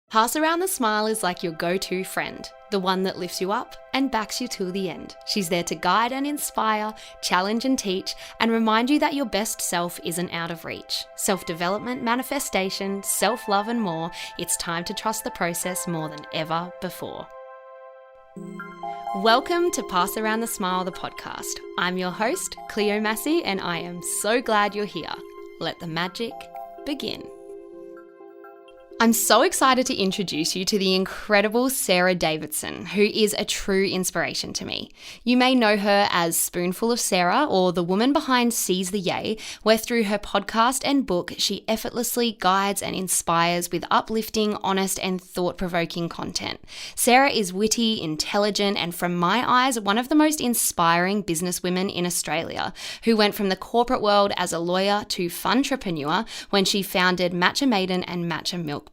Pass Around the Smile is like your go-to friend, the one that lifts you up and backs you till the end. She's there to guide and inspire, challenge and teach, and remind you that your best self isn't out of reach. Self-development, manifestation, self-love and more, it's time to trust the process more than ever before. Welcome to Pass Around the Smile, the podcast. I'm your host, Cleo Massey, and I am so glad you're here. Let the magic begin. I'm so excited to introduce you to the incredible Sarah Davidson, who is a true inspiration to me. You may know her as Spoonful of Sarah, or the woman behind Seize the Yay, where through her podcast and book, she effortlessly guides and inspires with uplifting, honest, and thought-provoking content. Sarah is witty, intelligent, and from my eyes, one of the most inspiring businesswomen in Australia, who went from the corporate world as a lawyer to funtrepreneur when she founded Matcha, Maiden, and Matcha Mylkbar.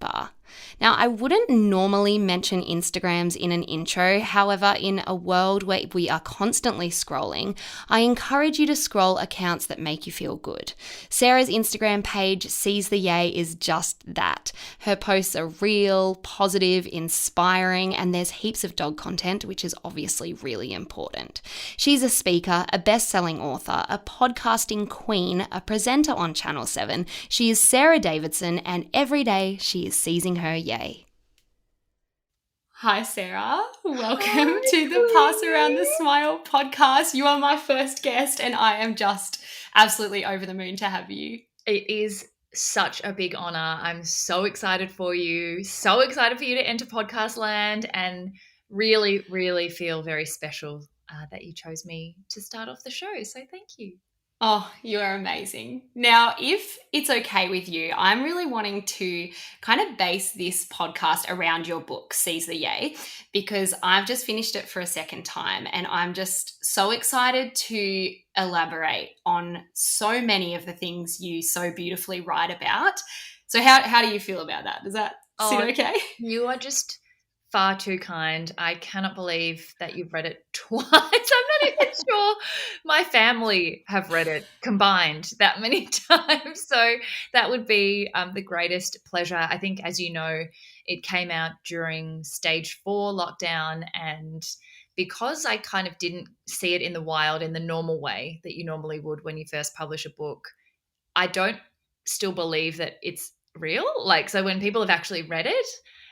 Now, I wouldn't normally mention Instagrams in an intro. However, in a world where we are constantly scrolling, I encourage you to scroll accounts that make you feel good. Sarah's Instagram page, Seize the Yay, is just that. Her posts are real, positive, inspiring, and there's heaps of dog content, which is obviously really important. She's a speaker, a best-selling author, a podcasting queen, a presenter on Channel 7. She is Sarah Davidson, and every day she is seizing her yay. Hi, Sarah. Welcome to the Pass Around the Smile podcast. You are my first guest, and I am just absolutely over the moon to have you. It is such a big honor. I'm so excited for you. So excited for you to enter podcast land, and really, really feel very special that you chose me to start off the show. So thank you. Oh, you are amazing. Now, if it's okay with you, I'm really wanting to kind of base this podcast around your book, Seize the Yay, because I've just finished it for a second time and I'm just so excited to elaborate on so many of the things you so beautifully write about. So how do you feel about that? Does that sit okay? You are just far too kind. I cannot believe that you've read it twice. I'm not even sure my family have read it combined that many times. So that would be the greatest pleasure. I think, as you know, it came out during stage 4 lockdown, and because I kind of didn't see it in the wild in the normal way that you normally would when you first publish a book, I don't still believe that it's real. So when people have actually read it,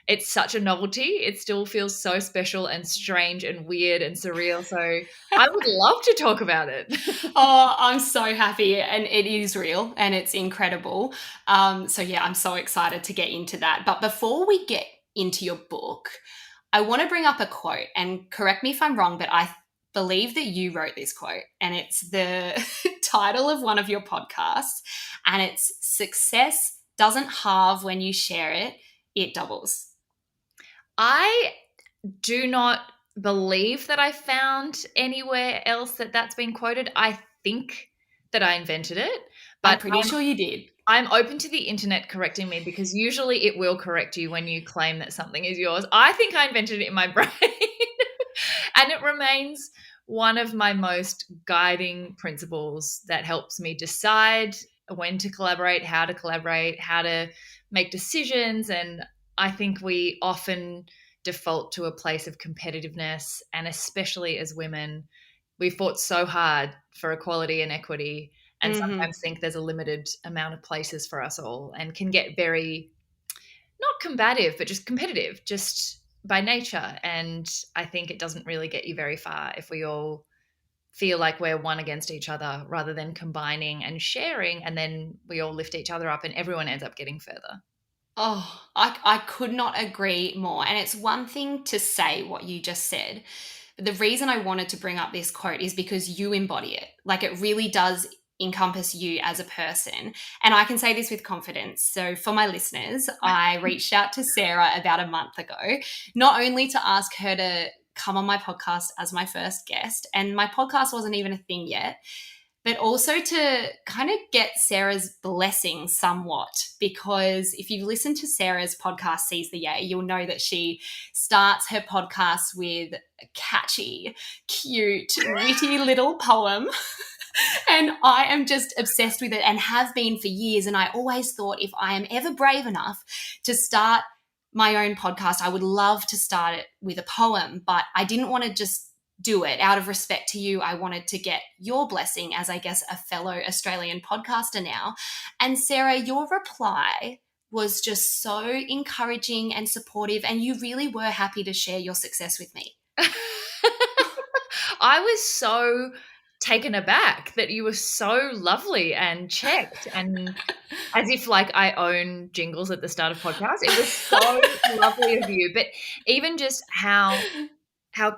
it's such a novelty. It still feels so special and strange and weird and surreal. So I would love to talk about it. Oh, I'm so happy. And it is real and it's incredible. So yeah, I'm so excited to get into that. But before we get into your book, I want to bring up a quote, and correct me if I'm wrong, but I believe that you wrote this quote, and it's the title of one of your podcasts, and it's "Success doesn't halve when you share it, it doubles." I do not believe that I found anywhere else that that's been quoted. I think that I invented it, but I'm pretty sure you did. I'm open to the internet correcting me, because usually it will correct you when you claim that something is yours. I think I invented it in my brain, and it remains one of my most guiding principles that helps me decide when to collaborate, how to make decisions. And I think we often default to a place of competitiveness, and especially as women, we fought so hard for equality and equity, and sometimes think there's a limited amount of places for us all, and can get very, not combative, but just competitive, just by nature. And I think it doesn't really get you very far if we all feel like we're one against each other rather than combining and sharing, and then we all lift each other up and everyone ends up getting further. Oh, I could not agree more. And it's one thing to say what you just said, but the reason I wanted to bring up this quote is because you embody it. It really does encompass you as a person. And I can say this with confidence. So for my listeners, I reached out to Sarah about a month ago, not only to ask her to come on my podcast as my first guest, and my podcast wasn't even a thing yet, but also to kind of get Sarah's blessing somewhat, because if you've listened to Sarah's podcast, Seize the Yay, you'll know that she starts her podcast with a catchy, cute, witty little poem. And I am just obsessed with it and have been for years. And I always thought, if I am ever brave enough to start my own podcast, I would love to start it with a poem, but I didn't want to just do it out of respect to you. I wanted to get your blessing as, I guess, a fellow Australian podcaster now. And Sarah, your reply was just so encouraging and supportive, and you really were happy to share your success with me. I was so taken aback that you were so lovely and checked, and as if like I own jingles at the start of podcasts. It was so lovely of you. But even just how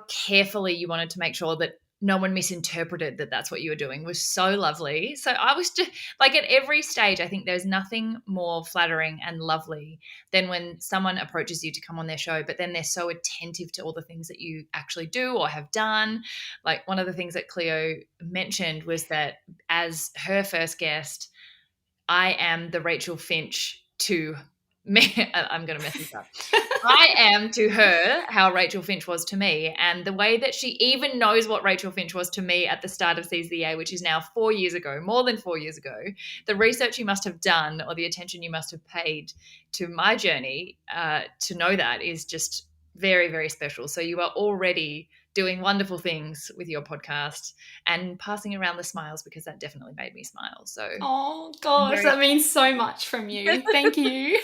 carefully you wanted to make sure that no one misinterpreted that that's what you were doing was so lovely. So I was just like, at every stage, I think there's nothing more flattering and lovely than when someone approaches you to come on their show, but then they're so attentive to all the things that you actually do or have done. Like, one of the things that Cleo mentioned was that as her first guest, I am the Rachel Finch to me. I'm going to mess this up. I am to her how Rachel Finch was to me. And the way that she even knows what Rachel Finch was to me at the start of CZA, which is now 4 years ago, more than 4 years ago, the research you must have done or the attention you must have paid to my journey to know that is just very, very special. So you are already doing wonderful things with your podcast and passing around the smiles, because that definitely made me smile. So, oh gosh, that means so much from you. Thank you.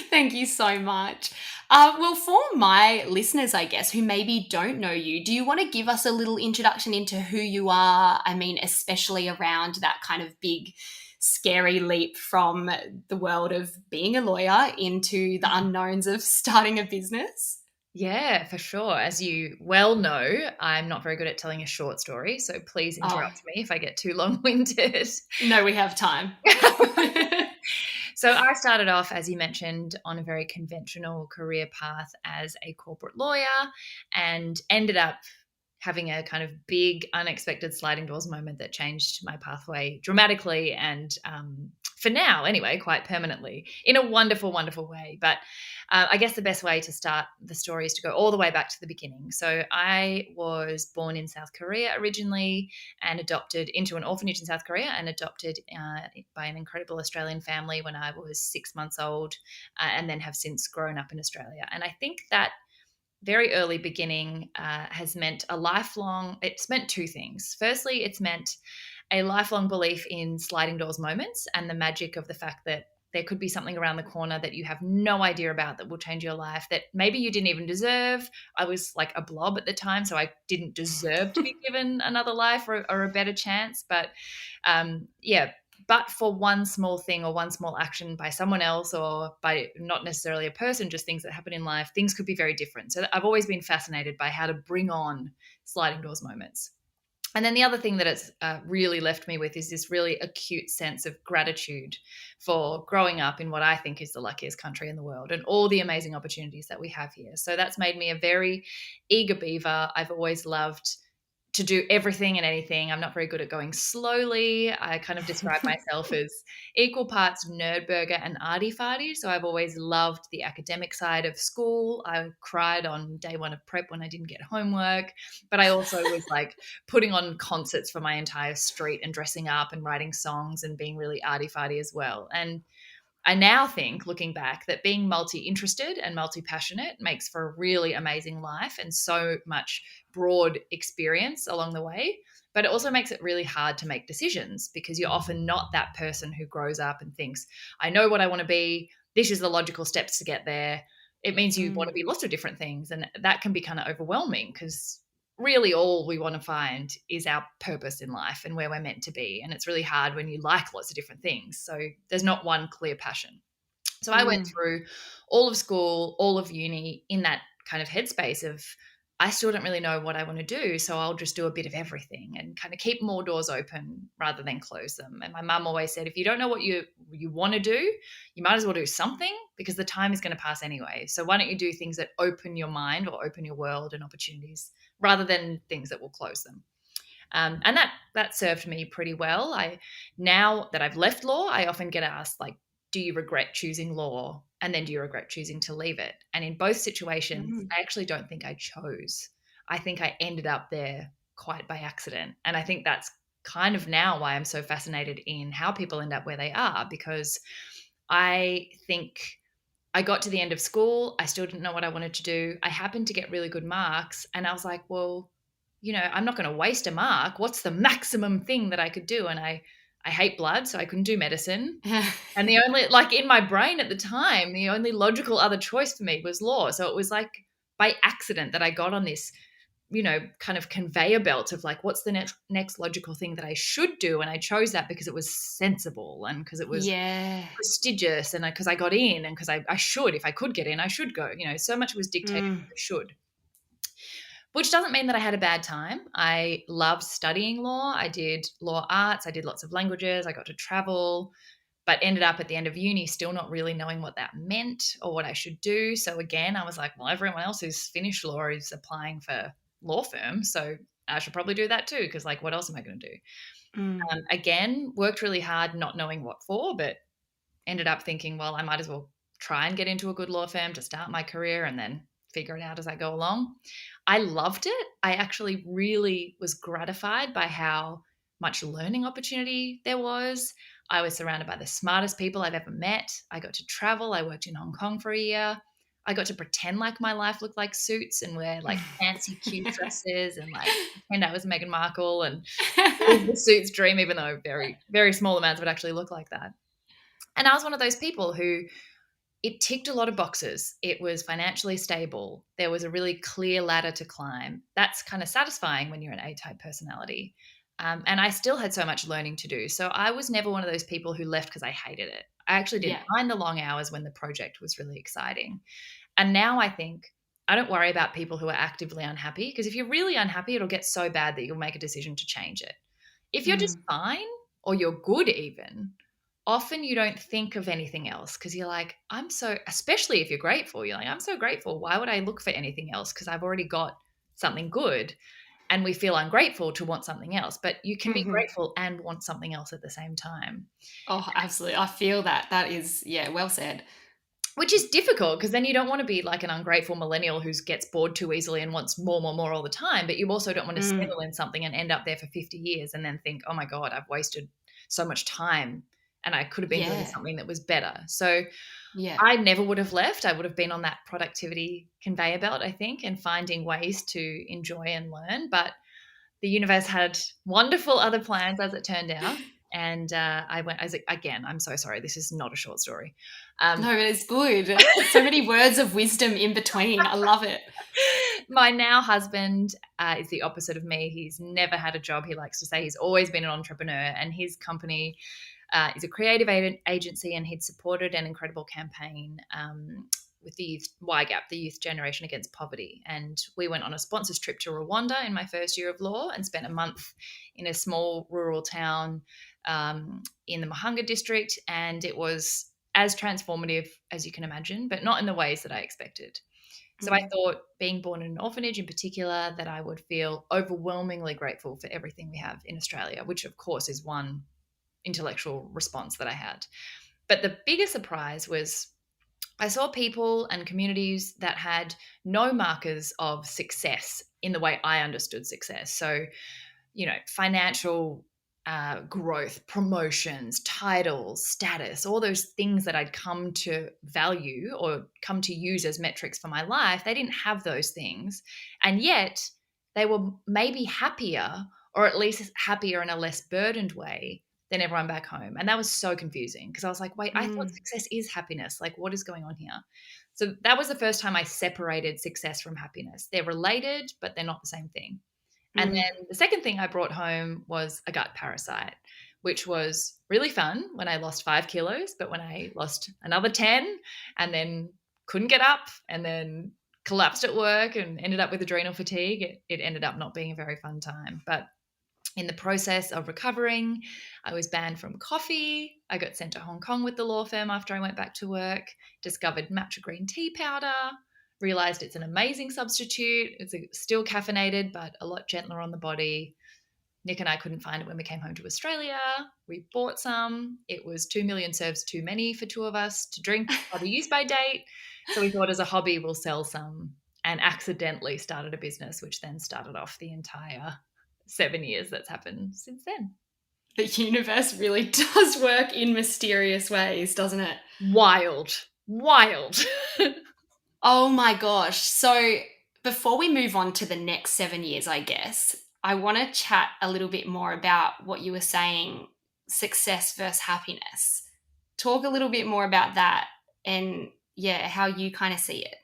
Thank you so much. Well, for my listeners, I guess, who maybe don't know you, do you want to give us a little introduction into who you are? I mean, especially around that kind of big, scary leap from the world of being a lawyer into the unknowns of starting a business. Yeah, for sure. As you well know, I'm not very good at telling a short story, so please interrupt me if I get too long-winded. No, we have time. So I started off, as you mentioned, on a very conventional career path as a corporate lawyer, and ended up having a kind of big, unexpected sliding doors moment that changed my pathway dramatically and, for now anyway, quite permanently, in a wonderful, wonderful way. But I guess the best way to start the story is to go all the way back to the beginning. So I was born in South Korea originally, and adopted into an orphanage in South Korea, and adopted by an incredible Australian family when I was 6 months old, and then have since grown up in Australia. And I think that very early beginning has meant it's meant two things. Firstly, it's meant a lifelong belief in sliding doors moments and the magic of the fact that there could be something around the corner that you have no idea about that will change your life, that maybe you didn't even deserve. I was like a blob at the time, so I didn't deserve to be given another life or a better chance. But but for one small thing or one small action by someone else, or by not necessarily a person, just things that happen in life, things could be very different. So I've always been fascinated by how to bring on sliding doors moments. And then the other thing that it's really left me with is this really acute sense of gratitude for growing up in what I think is the luckiest country in the world, and all the amazing opportunities that we have here. So that's made me a very eager beaver. I've always loved to do everything and anything. I'm not very good at going slowly. I kind of describe myself as equal parts nerdburger and arty-farty. So I've always loved the academic side of school. I cried on day one of prep when I didn't get homework, but I also was like putting on concerts for my entire street and dressing up and writing songs and being really arty-farty as well. And I now think, looking back, that being multi-interested and multi-passionate makes for a really amazing life and so much broad experience along the way. But it also makes it really hard to make decisions, because you're often not that person who grows up and thinks, I know what I want to be. This is the logical steps to get there. It means you want to be lots of different things. And that can be kind of overwhelming, because really all we want to find is our purpose in life and where we're meant to be. And it's really hard when you like lots of different things. So there's not one clear passion. So I went through all of school, all of uni in that kind of headspace of, I still don't really know what I want to do, so I'll just do a bit of everything and kind of keep more doors open rather than close them. And my mum always said, if you don't know what you want to do, you might as well do something, because the time is going to pass anyway. So why don't you do things that open your mind or open your world and opportunities, rather than things that will close them. And that served me pretty well. Now that I've left law, I often get asked, like, do you regret choosing law? And then do you regret choosing to leave it? And in both situations, I actually don't think I chose. I think I ended up there quite by accident. And I think that's kind of now why I'm so fascinated in how people end up where they are, because I think I got to the end of school. I still didn't know what I wanted to do. I happened to get really good marks. And I was like, well, I'm not going to waste a mark. What's the maximum thing that I could do? And I hate blood, so I couldn't do medicine. And the only, like in my brain at the time, the only logical other choice for me was law. So it was like by accident that I got on this, kind of conveyor belt of like, what's the next logical thing that I should do? And I chose that because it was sensible and because it was prestigious and because I got in and because I should, if I could get in, I should go. So much was dictated I should. Which doesn't mean that I had a bad time. I loved studying law. I did law arts. I did lots of languages. I got to travel, but ended up at the end of uni still not really knowing what that meant or what I should do. So again, I was like, well, everyone else who's finished law is applying for law firms, so I should probably do that too, because like, what else am I going to do? Again, worked really hard not knowing what for, but ended up thinking, well, I might as well try and get into a good law firm to start my career and then figure it out as I go along. I loved it. I actually really was gratified by how much learning opportunity there was. I was surrounded by the smartest people I've ever met. I got to travel. I worked in Hong Kong for a year. I got to pretend like my life looked like Suits and wear like fancy cute dresses and like pretend I was Meghan Markle and live the Suits dream, even though very, very small amounts would actually look like that. And I was one of those people who it ticked a lot of boxes. It was financially stable. There was a really clear ladder to climb. That's kind of satisfying when you're an A-type personality. And I still had so much learning to do. So I was never one of those people who left because I hated it. I actually didn't mind the long hours when the project was really exciting. And now I think I don't worry about people who are actively unhappy, because if you're really unhappy, it'll get so bad that you'll make a decision to change it. If you're just fine or you're good even, often you don't think of anything else because you're like, especially if you're grateful, you're like, I'm so grateful. Why would I look for anything else? Because I've already got something good. And we feel ungrateful to want something else, but you can be grateful and want something else at the same time. Oh, absolutely. I feel that. That is, well said. Which is difficult because then you don't want to be like an ungrateful millennial who gets bored too easily and wants more all the time, but you also don't want to settle in something and end up there for 50 years and then think, oh my God, I've wasted so much time and I could have been doing something that was better. So I never would have left. I would have been on that productivity conveyor belt, I think, and finding ways to enjoy and learn. But the universe had wonderful other plans, as it turned out. And I went, again, I'm so sorry. This is not a short story. No, but it's good. So many words of wisdom in between. I love it. My now husband is the opposite of me. He's never had a job. He likes to say he's always been an entrepreneur, and his company is a creative agency, and he'd supported an incredible campaign with the youth, YGAP, the Youth Generation Against Poverty. And we went on a sponsors trip to Rwanda in my first year of law and spent a month in a small rural town in the Mahanga district. And it was as transformative as you can imagine, but not in the ways that I expected. So I thought, being born in an orphanage in particular, that I would feel overwhelmingly grateful for everything we have in Australia, which of course is one intellectual response that I had. But the bigger surprise was I saw people and communities that had no markers of success in the way I understood success. So, financial growth, promotions, titles, status, all those things that I'd come to value or come to use as metrics for my life, they didn't have those things. And yet they were maybe happier, or at least happier in a less burdened way than everyone back home. And that was so confusing because I was like, wait, I thought success is happiness. Like, what is going on here? So that was the first time I separated success from happiness. They're related, but they're not the same thing. And then the second thing I brought home was a gut parasite, which was really fun when I lost 5 kilos, but when I lost another 10 and then couldn't get up and then collapsed at work and ended up with adrenal fatigue, it ended up not being a very fun time. But in the process of recovering, I was banned from coffee. I got sent to Hong Kong with the law firm after I went back to work, discovered Matcha green tea powder, realized it's an amazing substitute. It's still caffeinated, but a lot gentler on the body. Nick and I couldn't find it when we came home to Australia. We bought some. It was 2 million serves too many for 2 of us to drink by the use by date. So we thought, as a hobby, we'll sell some, and accidentally started a business, which then started off the entire 7 years that's happened since then. The universe really does work in mysterious ways, doesn't it? Wild. wild. Oh my gosh. So before we move on to the next 7 years, I guess, I want to chat a little bit more about what you were saying, success versus happiness. Talk a little bit more about that and yeah, how you kind of see it.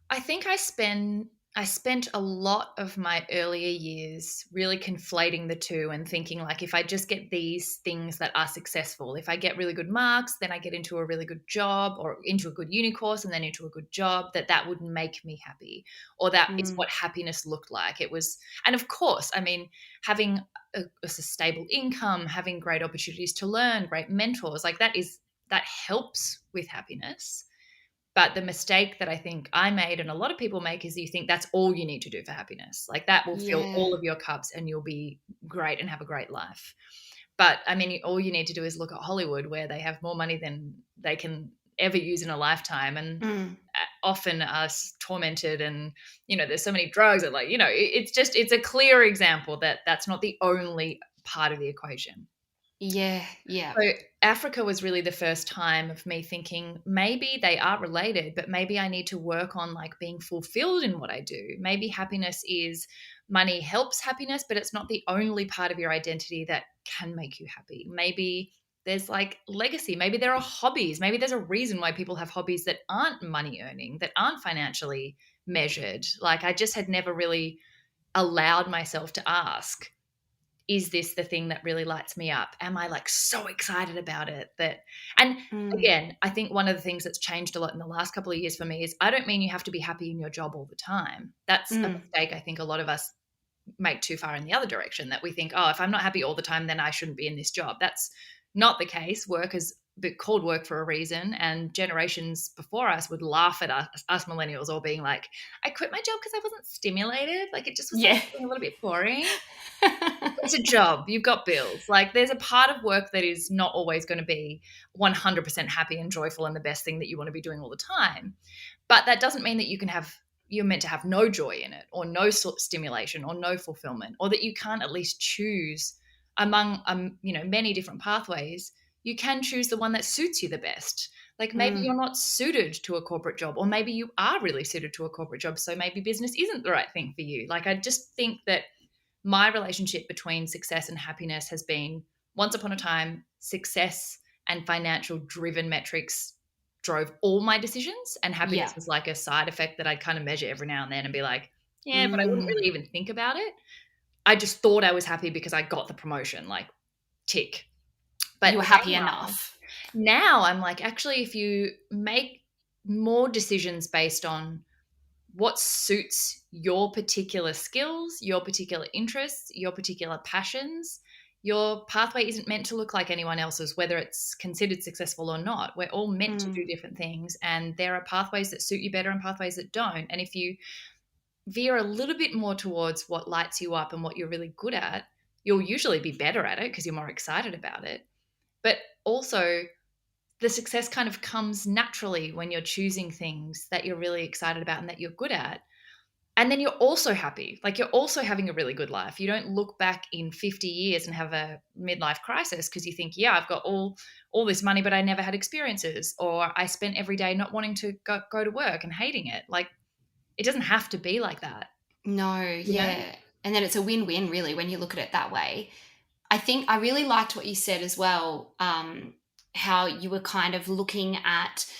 I think I spent a lot of my earlier years really conflating the two and thinking like if I just get these things that are successful, if I get really good marks, then I get into a really good job or into a good uni course and then into a good job, that would make me happy, or that is Mm, what happiness looked like. It was, and of course, I mean, having a stable income, having great opportunities to learn, great mentors, like that helps with happiness. But the mistake that I think I made and a lot of people make is you think that's all you need to do for happiness. Like that will fill yeah. all of your cups and you'll be great and have a great life. But I mean, all you need to do is look at Hollywood, where they have more money than they can ever use in a lifetime, and Mm, often are tormented. And, there's so many drugs that, like, it's a clear example that that's not the only part of the equation. yeah. Yeah. So Africa was really the first time of me thinking maybe they are related, but maybe I need to work on like being fulfilled in what I do. Maybe happiness is money helps happiness, but it's not the only part of your identity that can make you happy. Maybe there's like legacy. Maybe there are hobbies. Maybe there's a reason why people have hobbies that aren't money earning, that aren't financially measured. Like I just had never really allowed myself to ask, is this the thing that really lights me up? Am I like so excited about it and Mm, again, I think one of the things that's changed a lot in the last couple of years for me is I don't mean you have to be happy in your job all the time. That's a mm, mistake I think a lot of us make too far in the other direction, that we think, oh, if I'm not happy all the time, then I shouldn't be in this job. That's not the case. Work is called work for a reason, and generations before us would laugh at us millennials all being like, I quit my job because I wasn't stimulated. Like it just was like yeah. a little bit boring. It's a job. You've got bills. Like there's a part of work that is not always going to be 100% happy and joyful and the best thing that you want to be doing all the time. But that doesn't mean that you're meant to have no joy in it, or no stimulation, or no fulfillment, or that you can't at least choose among many different pathways. You can choose the one that suits you the best. Like maybe Mm, you're not suited to a corporate job, or maybe you are really suited to a corporate job, so maybe business isn't the right thing for you. Like I just think that my relationship between success and happiness has been, once upon a time, success and financial driven metrics drove all my decisions, and happiness yeah. was like a side effect that I'd kind of measure every now and then and be like, yeah, but I wouldn't Mm, really even think about it. I just thought I was happy because I got the promotion, like tick. But you were happy enough. now I'm like, actually, if you make more decisions based on what suits your particular skills, your particular interests, your particular passions. Your pathway isn't meant to look like anyone else's, whether it's considered successful or not. We're all meant to Mm, do different things, and there are pathways that suit you better and pathways that don't. And if you veer a little bit more towards what lights you up and what you're really good at, you'll usually be better at it because you're more excited about it. But also, the success kind of comes naturally when you're choosing things that you're really excited about and that you're good at. And then you're also happy. Like you're also having a really good life. You don't look back in 50 years and have a midlife crisis because you think, yeah, I've got all this money, but I never had experiences, or I spent every day not wanting to go to work and hating it. Like it doesn't have to be like that, no, you know? yeah. And then it's a win-win really when you look at it that way. I think I really liked what you said as well, how you were kind of looking at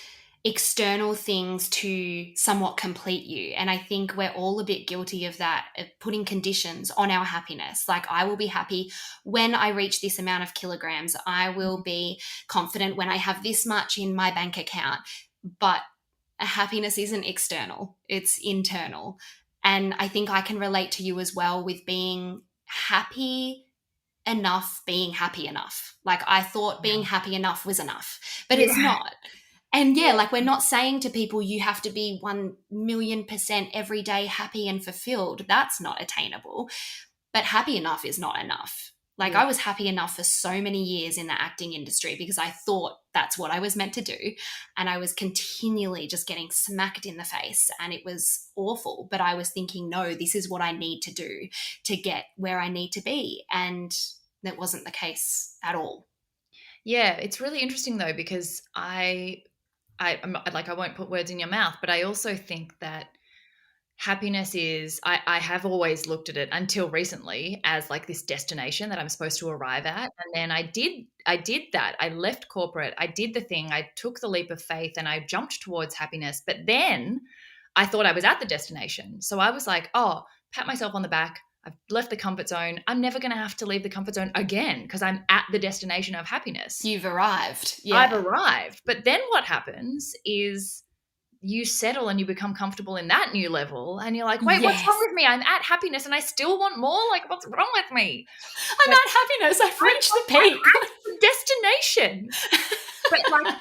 external things to somewhat complete you. And I think we're all a bit guilty of that, of putting conditions on our happiness. Like, I will be happy when I reach this amount of kilograms. I will be confident when I have this much in my bank account. But happiness isn't external, it's internal. And I think I can relate to you as well with being happy enough being happy enough. Like I thought Yeah. being happy enough was enough, but it's Yeah. not. And yeah, Yeah. like we're not saying to people you have to be 1,000,000% every day happy and fulfilled. That's not attainable. But happy enough is not enough. Like Yeah. I was happy enough for so many years in the acting industry because I thought that's what I was meant to do. And I was continually just getting smacked in the face and it was awful. But I was thinking, no, this is what I need to do to get where I need to be. And that wasn't the case at all. Yeah, it's really interesting though, because I'm not, like, I won't put words in your mouth, but I also think that happiness is, I have always looked at it until recently as like this destination that I'm supposed to arrive at. And then I did that. I left corporate. I did the thing. I took the leap of faith and I jumped towards happiness. But then I thought I was at the destination. So I was like, oh, pat myself on the back. I've left the comfort zone. I'm never going to have to leave the comfort zone again because I'm at the destination of happiness. You've arrived. Yeah. I've arrived. But then what happens is you settle and you become comfortable in that new level and you're like, wait, what's wrong with me? I'm at happiness and I still want more. Like, what's wrong with me? I'm at happiness. I've reached the peak. The destination. But like,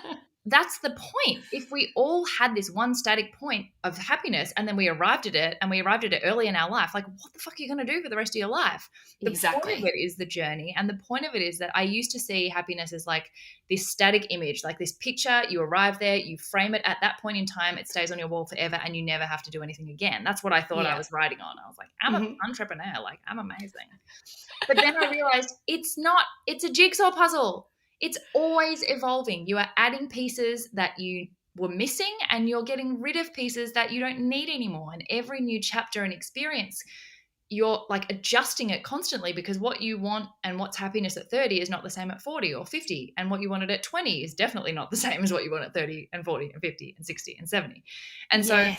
that's the point. If we all had this one static point of happiness and then we arrived at it and we arrived at it early in our life, like, what the fuck are you going to do for the rest of your life? The point of it is the journey. And the point of it is that I used to see happiness as like this static image, like this picture. You arrive there, you frame it at that point in time, it stays on your wall forever and you never have to do anything again. That's what I thought I was writing on. I was like, I'm an entrepreneur. Like, I'm amazing. But then I realized it's not, it's a jigsaw puzzle. It's always evolving. You are adding pieces that you were missing and you're getting rid of pieces that you don't need anymore. And every new chapter and experience, you're like adjusting it constantly because what you want and what's happiness at 30 is not the same at 40 or 50. And what you wanted at 20 is definitely not the same as what you want at 30 and 40 and 50 and 60 and 70. And so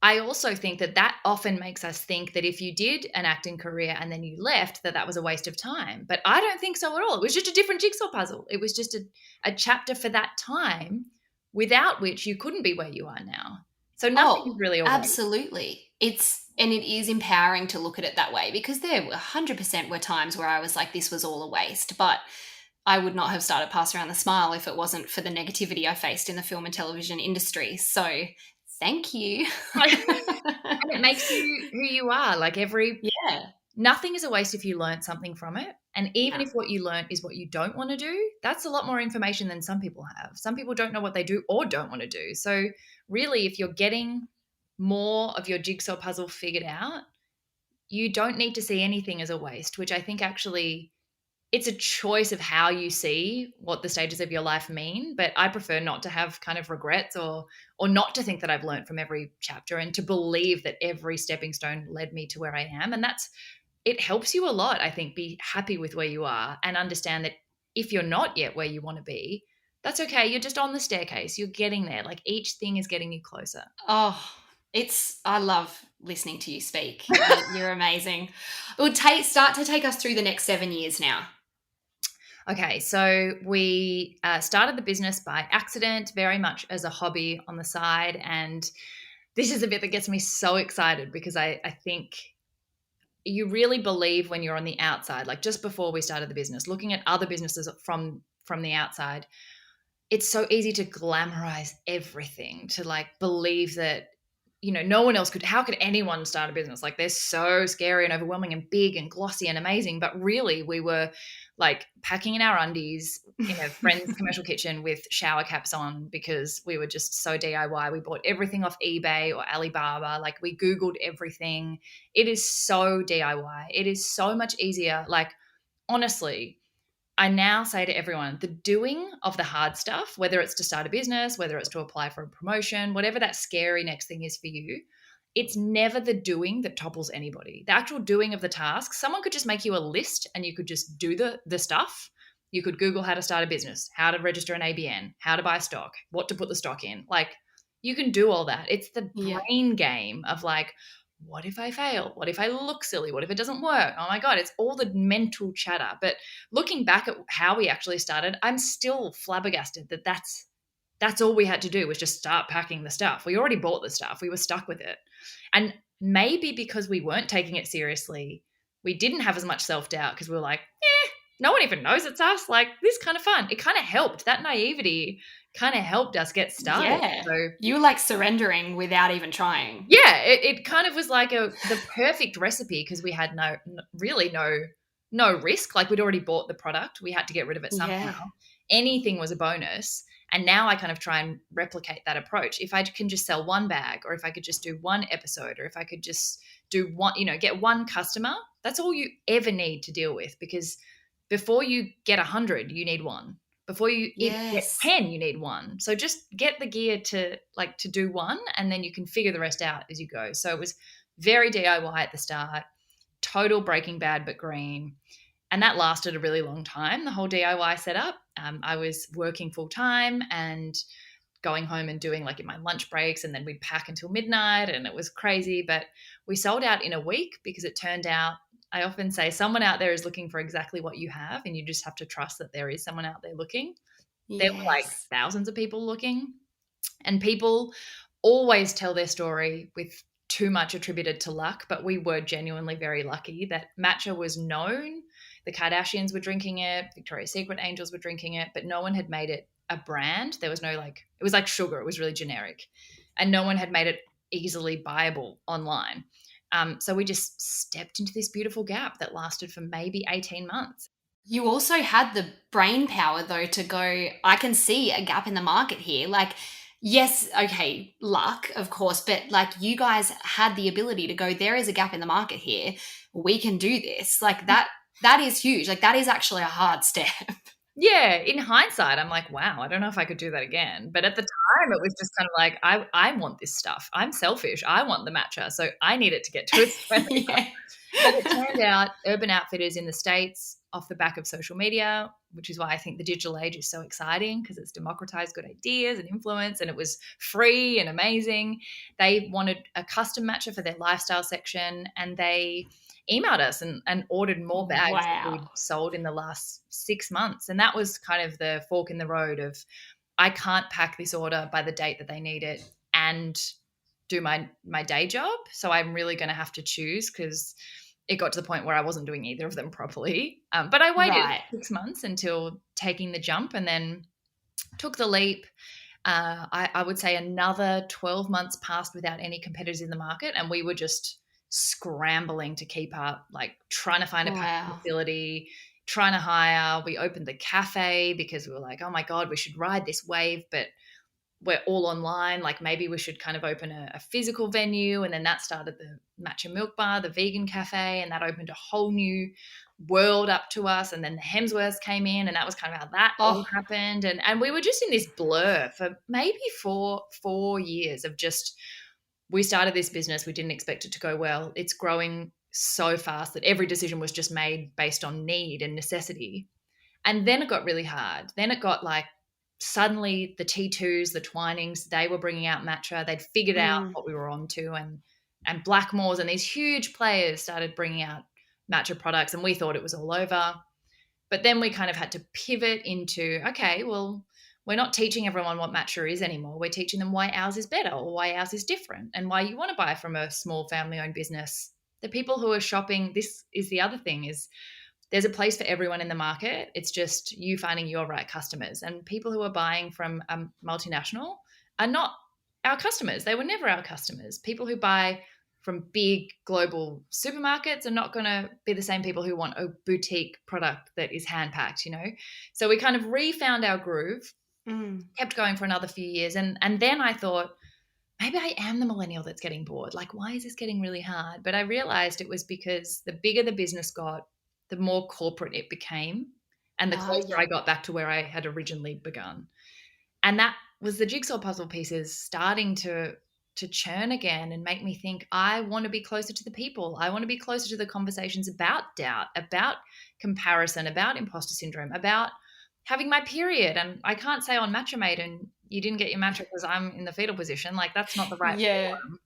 I also think that that often makes us think that if you did an acting career and then you left, that was a waste of time. But I don't think so at all. It was just a different jigsaw puzzle. It was just a chapter for that time without which you couldn't be where you are now. So nothing is really all absolutely. It is empowering to look at it that way because there 100% were times where I was like, this was all a waste. But I would not have started Pass Around the Smile if it wasn't for the negativity I faced in the film and television industry. So thank you. And it makes you who you are. Like nothing is a waste if you learn something from it. And even if what you learned is what you don't want to do, that's a lot more information than some people have. Some people don't know what they do or don't want to do. So really, if you're getting more of your jigsaw puzzle figured out, you don't need to see anything as a waste, which I think actually it's a choice of how you see what the stages of your life mean. But I prefer not to have kind of regrets or not to think that I've learned from every chapter and to believe that every stepping stone led me to where I am. And it helps you a lot, I think, be happy with where you are and understand that if you're not yet where you want to be, that's okay. You're just on the staircase. You're getting there. Like each thing is getting you closer. Oh, I love listening to you speak. You're amazing. It would start to take us through the next 7 years now. Okay, so we started the business by accident, very much as a hobby on the side. And this is the bit that gets me so excited because I think you really believe when you're on the outside, like just before we started the business, looking at other businesses from the outside, it's so easy to glamorize everything, to like believe that, no one else could. How could anyone start a business? Like they're so scary and overwhelming and big and glossy and amazing. But really we were like packing in our undies in a friend's commercial kitchen with shower caps on because we were just so DIY. We bought everything off eBay or Alibaba. Like we Googled everything. It is so DIY. It is so much easier. Like honestly, I now say to everyone, the doing of the hard stuff, whether it's to start a business, whether it's to apply for a promotion, whatever that scary next thing is for you, it's never the doing that topples anybody. The actual doing of the task, someone could just make you a list and you could just do the stuff. You could Google how to start a business, how to register an ABN, how to buy stock, what to put the stock in. Like you can do all that. It's the brain game of like, what if I fail? What if I look silly? What if it doesn't work? Oh my God, it's all the mental chatter. But looking back at how we actually started, I'm still flabbergasted that that's all we had to do was just start packing the stuff. We already bought the stuff. We were stuck with it. And maybe because we weren't taking it seriously, we didn't have as much self-doubt because we were like, no one even knows it's us. Like, this is kind of fun. It kind of helped. That naivety kind of helped us get started. Yeah. So you were like surrendering without even trying. Yeah. It kind of was like the perfect recipe because we had no risk. Like we'd already bought the product. We had to get rid of it somehow. Yeah. Anything was a bonus. And now I kind of try and replicate that approach. If I can just sell one bag, or if I could just do one episode, or if I could just do one, get one customer, that's all you ever need to deal with, because before you get 100, you need one. Before you even get Yes. 10, you need one. So just get the gear to do one, and then you can figure the rest out as you go. So it was very DIY at the start, total Breaking Bad but green. And that lasted a really long time, the whole DIY setup. I was working full time and going home and doing like in my lunch breaks, and then we'd pack until midnight, and it was crazy. But we sold out in a week because it turned out, I often say, someone out there is looking for exactly what you have, and you just have to trust that there is someone out there looking. There were like Yes. thousands of people looking, and people always tell their story with too much attributed to luck, but we were genuinely very lucky that Matcha was known. The Kardashians were drinking it, Victoria's Secret angels were drinking it, but no one had made it a brand. There was no it was like sugar. It was really generic, and no one had made it easily buyable online. So we just stepped into this beautiful gap that lasted for maybe 18 months. You also had the brain power, though, to go, I can see a gap in the market here. Like, yes, okay, luck, of course, but like you guys had the ability to go, there is a gap in the market here. We can do this. Like that is huge. Like that is actually a hard step. Yeah, in hindsight, I'm like, wow, I don't know if I could do that again. But at the time, it was just kind of like, I want this stuff. I'm selfish. I want the matcha. So I need it to get to Australia. Yeah. But it turned out Urban Outfitters in the States, off the back of social media, which is why I think the digital age is so exciting, because it's democratized good ideas and influence, and it was free and amazing. They wanted a custom matcha for their lifestyle section, and they emailed us and ordered more bags that we'd Wow. sold in the last 6 months. And that was kind of the fork in the road of, I can't pack this order by the date that they need it and do my day job. So I'm really going to have to choose, because it got to the point where I wasn't doing either of them properly. But I waited Right. 6 months until taking the jump, and then took the leap. I would say another 12 months passed without any competitors in the market, and we were just scrambling to keep up, like trying to find a packing Wow. facility, trying to hire. We opened the cafe because we were like, oh my God, we should ride this wave, but we're all online. Like maybe we should kind of open a physical venue. And then that started the Matcha Mylkbar, the vegan cafe, and that opened a whole new world up to us. And then the Hemsworths came in, and that was kind of how that all Oh, happened. And we were just in this blur for maybe four years of just, we started this business, we didn't expect it to go well. It's growing so fast that every decision was just made based on need and necessity. And then it got really hard. Then it got like, suddenly the T2s, the Twinings, they were bringing out matcha. They'd figured out what we were onto, and Blackmores and these huge players started bringing out matcha products, and we thought it was all over. But then we kind of had to pivot into, okay, well, we're not teaching everyone what matcha is anymore. We're teaching them why ours is better, or why ours is different, and why you want to buy from a small family-owned business. The people who are shopping, this is the other thing, is there's a place for everyone in the market. It's just you finding your right customers. And people who are buying from a multinational are not our customers. They were never our customers. People who buy from big global supermarkets are not going to be the same people who want a boutique product that is hand packed, you know? So we kind of refound our groove, kept going for another few years. And then I thought, maybe I am the millennial that's getting bored. Like, why is this getting really hard? But I realized it was because the bigger the business got, the more corporate it became, and the closer yeah. I got back to where I had originally begun. And that was the jigsaw puzzle pieces starting to churn again and make me think, I want to be closer to the people. I want to be closer to the conversations about doubt, about comparison, about imposter syndrome, about having my period. And I can't say on Matcha Maiden, you didn't get your matcha because I'm in the fetal position. Like, that's not the right Yeah. forum.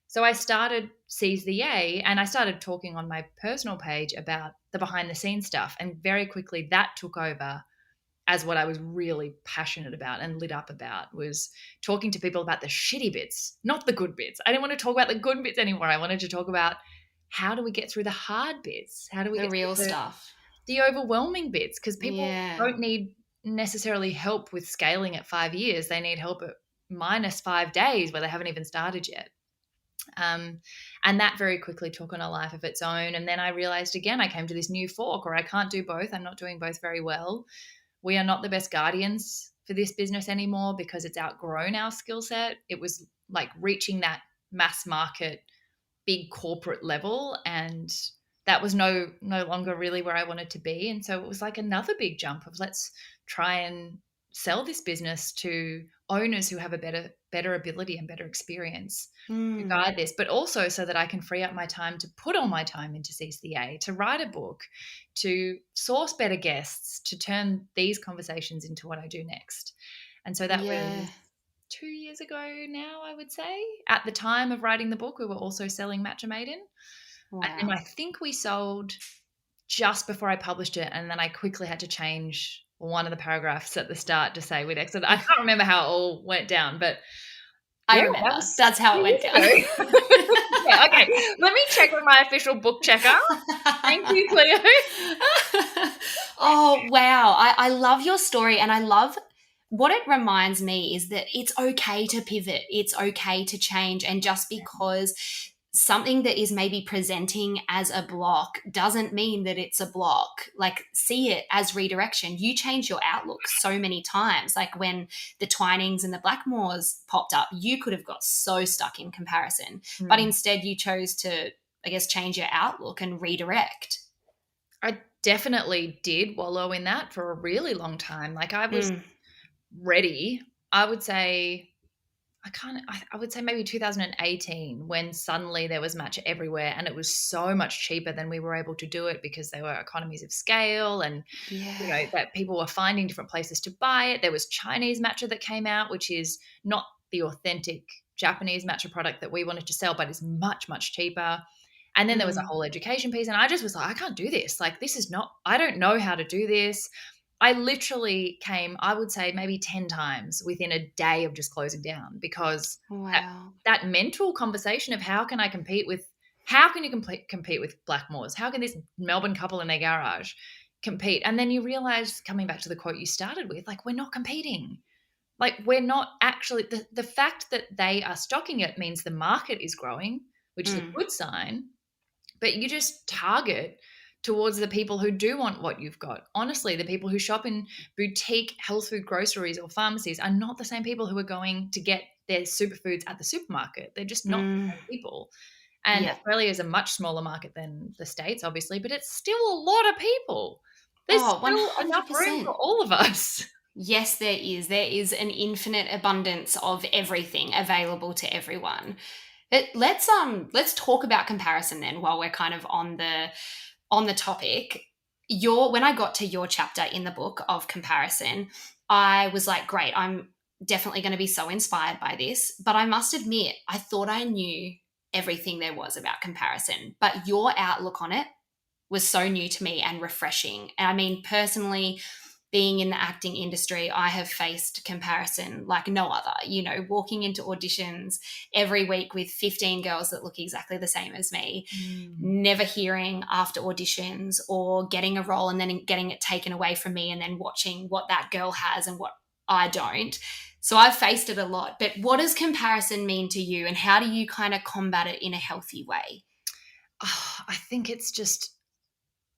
So I started Seize the Yay, and I started talking on my personal page about the behind the scenes stuff. And very quickly that took over as what I was really passionate about and lit up about, was talking to people about the shitty bits, not the good bits. I didn't want to talk about the good bits anymore. I wanted to talk about, how do we get through the hard bits? How do we The get real through stuff. the overwhelming bits? Because people Yeah. don't need necessarily help with scaling at 5 years. They need help at -5 days where they haven't even started yet. And that very quickly took on a life of its own. And then I realized, again, I came to this new fork where I can't do both. I'm not doing both very well. We are not the best guardians for this business anymore because it's outgrown our skill set. It was like reaching that mass market, big corporate level, and that was no longer really where I wanted to be. And so it was like another big jump of let's try and sell this business to owners who have a better ability and better experience to guide this, but also so that I can free up my time to put all my time into CCA, to write a book, to source better guests, to turn these conversations into what I do next. And so that was 2 years ago now, I would say. At the time of writing the book, we were also selling Matcha Maiden. Wow. And then I think we sold just before I published it, and then I quickly had to change one of the paragraphs at the start to say we'd exited. I can't remember how it all went down, but I remember. That's how it went down. Yeah, okay. Let me check with my official book checker. Thank you, Cleo. Oh, wow. I love your story, and I love what it reminds me is that it's okay to pivot. It's okay to change. And just because something that is maybe presenting as a block doesn't mean that it's a block. Like, see it as redirection. You change your outlook so many times. Like when the Twinings and the Blackmores popped up, you could have got so stuck in comparison, but instead you chose to, I guess, change your outlook and redirect. I definitely did wallow in that for a really long time. Like I was ready, I would say, I would say maybe 2018, when suddenly there was matcha everywhere and it was so much cheaper than we were able to do it because there were economies of scale and, you know, that people were finding different places to buy it. There was Chinese matcha that came out, which is not the authentic Japanese matcha product that we wanted to sell, but is much, much cheaper. And then there was a whole education piece. And I just was like, I can't do this. Like, this is not, I don't know how to do this. I literally came, I would say maybe 10 times within a day of just closing down, because that mental conversation of how can you compete with Blackmores? How can this Melbourne couple in their garage compete? And then you realize, coming back to the quote you started with, like, we're not competing. Like, we're not actually, the fact that they are stocking it means the market is growing, which is a good sign, but you just target towards the people who do want what you've got. Honestly, the people who shop in boutique health food groceries or pharmacies are not the same people who are going to get their superfoods at the supermarket. They're just not the same people. And Australia is a much smaller market than the States, obviously, but it's still a lot of people. There's still 100%. enough room for all of us. Yes, there is. There is an infinite abundance of everything available to everyone. Let's talk about comparison then, while we're kind of on the topic. When I got to your chapter in the book of comparison, I was like, great, I'm definitely going to be so inspired by this. But I must admit, I thought I knew everything there was about comparison, but your outlook on it was so new to me and refreshing. And I mean, personally, being in the acting industry, I have faced comparison like no other, you know, walking into auditions every week with 15 girls that look exactly the same as me, never hearing after auditions or getting a role and then getting it taken away from me and then watching what that girl has and what I don't. So I've faced it a lot. But what does comparison mean to you, and how do you kind of combat it in a healthy way? Oh, I think it's just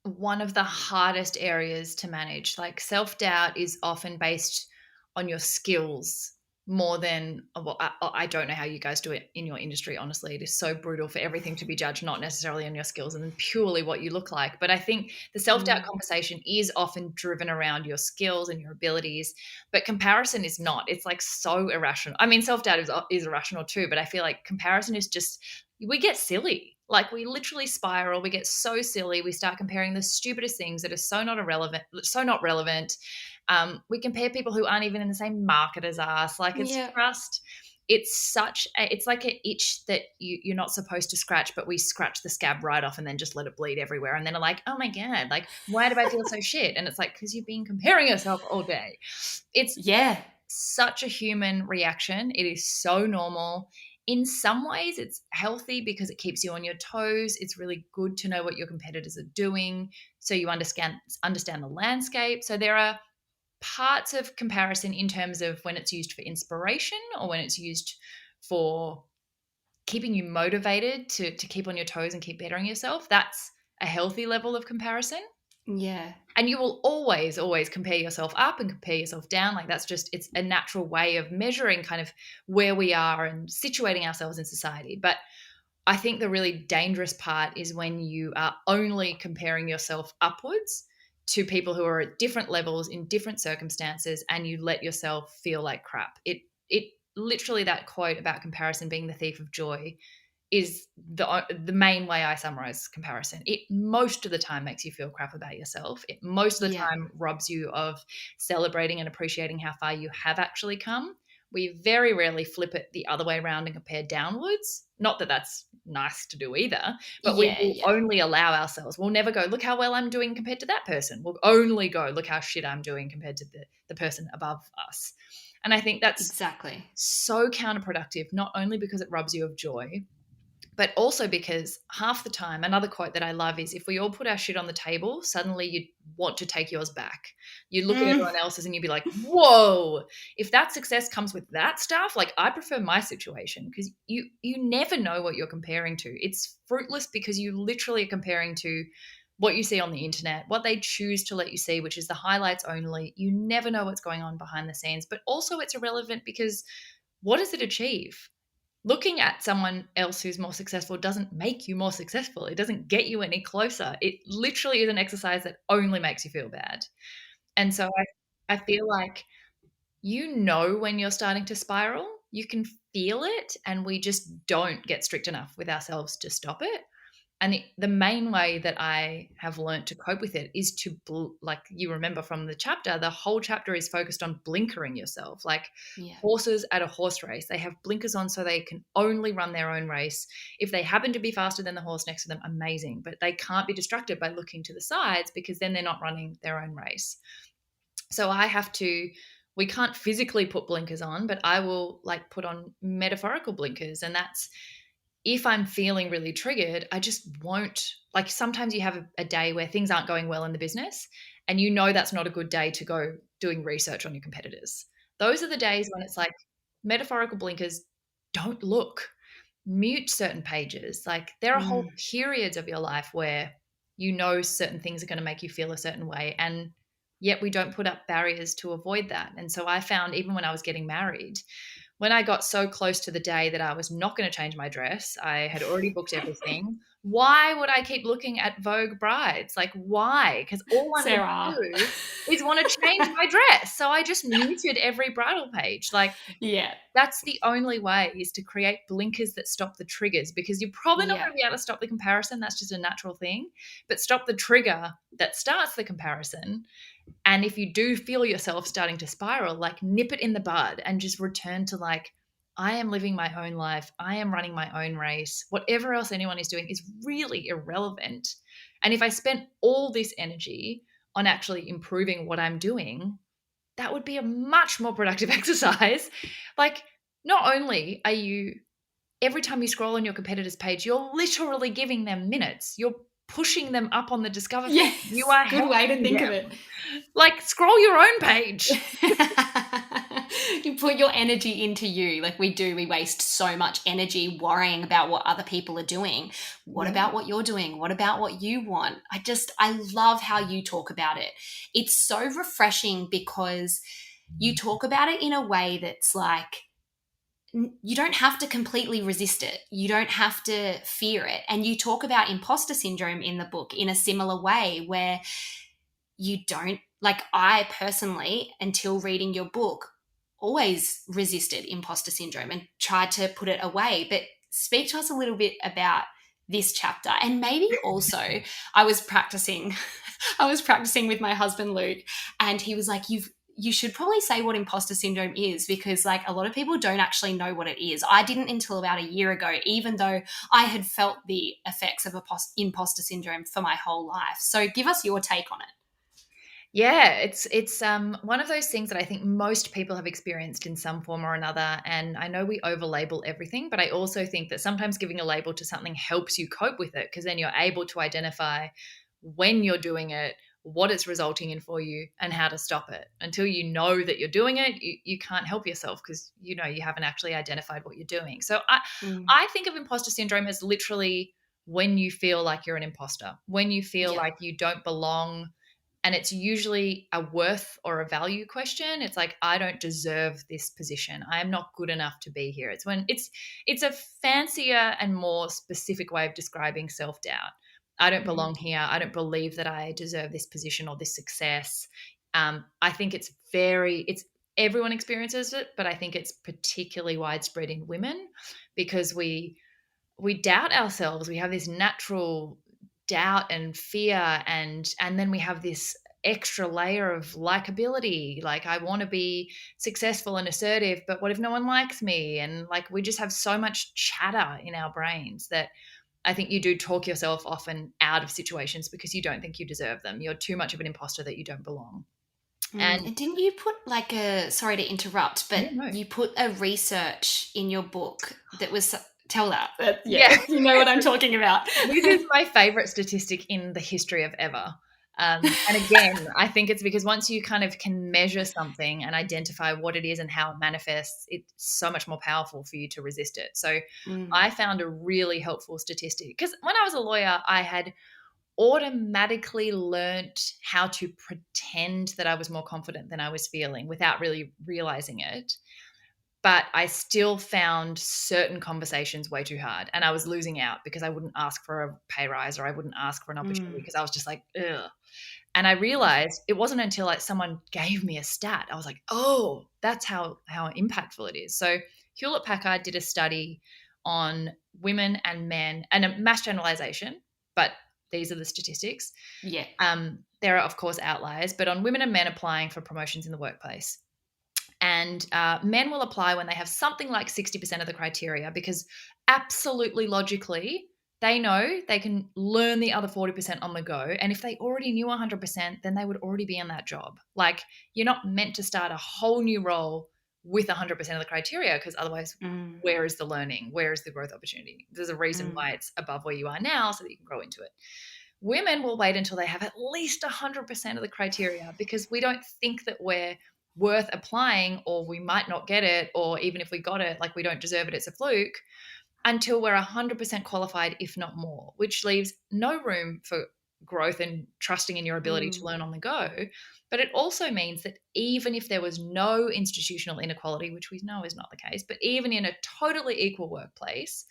one of the hardest areas to manage. Like, self-doubt is often based on your skills more than, well, I don't know how you guys do it in your industry. Honestly, it is so brutal for everything to be judged, not necessarily on your skills and purely what you look like. But I think the self-doubt conversation is often driven around your skills and your abilities, but comparison is not. It's like so irrational. I mean, self-doubt is irrational too, but I feel like comparison is just, we get silly. Like, we literally spiral. We get so silly. We start comparing the stupidest things that are so not relevant. We compare people who aren't even in the same market as us. Like, it's just, it's like an itch that you're not supposed to scratch, but we scratch the scab right off and then just let it bleed everywhere. And then are like, oh my God, like, why do I feel so shit? And it's like, because you've been comparing yourself all day. It's such a human reaction. It is so normal. In some ways, it's healthy because it keeps you on your toes. It's really good to know what your competitors are doing, so you understand the landscape. So there are parts of comparison in terms of when it's used for inspiration or when it's used for keeping you motivated to keep on your toes and keep bettering yourself. That's a healthy level of comparison. Yeah. And you will always compare yourself up and compare yourself down. Like, that's just, it's a natural way of measuring kind of where we are and situating ourselves in society. But I think the really dangerous part is when you are only comparing yourself upwards to people who are at different levels in different circumstances, and you let yourself feel like crap. It literally, that quote about comparison being the thief of joy is the main way I summarize comparison. It most of the time makes you feel crap about yourself. It most of the Yeah. time robs you of celebrating and appreciating how far you have actually come. We very rarely flip it the other way around and compare downwards. Not that that's nice to do either, but we Yeah, will yeah. only allow ourselves. We'll never go, look how well I'm doing compared to that person. We'll only go, look how shit I'm doing compared to the person above us. And I think that's Exactly. so counterproductive, not only because it robs you of joy, but also because half the time, another quote that I love is, if we all put our shit on the table, suddenly you want to take yours back. You look at everyone else's and you'd be like, whoa, if that success comes with that stuff, like I prefer my situation, because you never know what you're comparing to. It's fruitless because you literally are comparing to what you see on the internet, what they choose to let you see, which is the highlights only. You never know what's going on behind the scenes, but also it's irrelevant because what does it achieve? Looking at someone else who's more successful doesn't make you more successful. It doesn't get you any closer. It literally is an exercise that only makes you feel bad. And so I feel like when you're starting to spiral, you can feel it, and we just don't get strict enough with ourselves to stop it. And the main way that I have learned to cope with it is to, like you remember from the chapter, the whole chapter is focused on blinkering yourself. Like Yeah. horses at a horse race, they have blinkers on so they can only run their own race. If they happen to be faster than the horse next to them, amazing. But they can't be distracted by looking to the sides, because then they're not running their own race. So we can't physically put blinkers on, but I will like put on metaphorical blinkers. And that's, if I'm feeling really triggered, I just won't. Like sometimes you have a day where things aren't going well in the business, and that's not a good day to go doing research on your competitors. Those are the days when it's like metaphorical blinkers, don't look, mute certain pages. Like there are whole periods of your life where certain things are going to make you feel a certain way, and yet we don't put up barriers to avoid that. And so I found, even when I was getting married, when I got so close to the day that I was not going to change my dress, I had already booked everything. Why would I keep looking at Vogue brides? Like, why? Because all I want Sarah. to do is want to change my dress. So I just muted every bridal page. Like, Yeah. that's the only way, is to create blinkers that stop the triggers, because you're probably not Yeah. going to be able to stop the comparison. That's just a natural thing. But stop the trigger that starts the comparison. And if you do feel yourself starting to spiral, like nip it in the bud and just return to like, I am living my own life. I am running my own race. Whatever else anyone is doing is really irrelevant. And if I spent all this energy on actually improving what I'm doing, that would be a much more productive exercise. Like, not only are you, every time you scroll on your competitor's page, you're literally giving them minutes. You're pushing them up on the discover feed. Yes. You are Good way to helping think them. of it. Like, scroll your own page. You put your energy into you. Like we do, we waste so much energy worrying about what other people are doing. What about what you're doing? What about what you want? I love how you talk about it. It's so refreshing because you talk about it in a way that's like, you don't have to completely resist it. You don't have to fear it. And you talk about imposter syndrome in the book in a similar way, where you don't, like I personally, until reading your book, always resisted imposter syndrome and tried to put it away. But speak to us a little bit about this chapter. And maybe also I was practicing with my husband Luke, and he was like, you should probably say what imposter syndrome is, because like a lot of people don't actually know what it is. I didn't until about a year ago, even though I had felt the effects of imposter syndrome for my whole life. So give us your take on it. Yeah, it's one of those things that I think most people have experienced in some form or another. And I know we over-label everything, but I also think that sometimes giving a label to something helps you cope with it, because then you're able to identify when you're doing it, what it's resulting in for you, and how to stop it. Until you know that you're doing it, you can't help yourself, because you haven't actually identified what you're doing. So I think of imposter syndrome as literally when you feel like you're an imposter, when you feel like you don't belong And it's usually a worth or a value question. It's like, I don't deserve this position. I am not good enough to be here. It's a fancier and more specific way of describing self-doubt. I don't belong here. I don't believe that I deserve this position or this success. I think it's everyone experiences it, but I think it's particularly widespread in women because we doubt ourselves. We have this natural doubt and fear, and then we have this extra layer of likability. Like, I want to be successful and assertive, but what if no one likes me? And like, we just have so much chatter in our brains that I think you do talk yourself often out of situations because you don't think you deserve them. You're too much of an imposter that you don't belong. And didn't you put sorry to interrupt, but Yeah, no. you put a research in your book that was, tell that. Yeah. You know what I'm talking about. This is my favorite statistic in the history of ever. And again, I think it's because once you kind of can measure something and identify what it is and how it manifests, it's so much more powerful for you to resist it. So I found a really helpful statistic because when I was a lawyer, I had automatically learnt how to pretend that I was more confident than I was feeling without really realizing it. But I still found certain conversations way too hard, and I was losing out because I wouldn't ask for a pay rise or I wouldn't ask for an opportunity because I was just like, ugh. And I realized it wasn't until like someone gave me a stat, I was like, oh, that's how impactful it is. So Hewlett Packard did a study on women and men, and a mass generalization, but these are the statistics. Yeah. There are, of course, outliers, but on women and men applying for promotions in the workplace. And men will apply when they have something like 60% of the criteria because absolutely logically, they know they can learn the other 40% on the go. And if they already knew 100%, then they would already be in that job. Like, you're not meant to start a whole new role with 100% of the criteria because otherwise, where is the learning? Where is the growth opportunity? There's a reason why it's above where you are now so that you can grow into it. Women will wait until they have at least 100% of the criteria because we don't think that we're worth applying, or we might not get it, or even if we got it, like, we don't deserve it, it's a fluke, until we're 100% qualified, if not more, which leaves no room for growth and trusting in your ability to learn on the go. But it also means that even if there was no institutional inequality, which we know is not the case, but even in a totally equal workplace,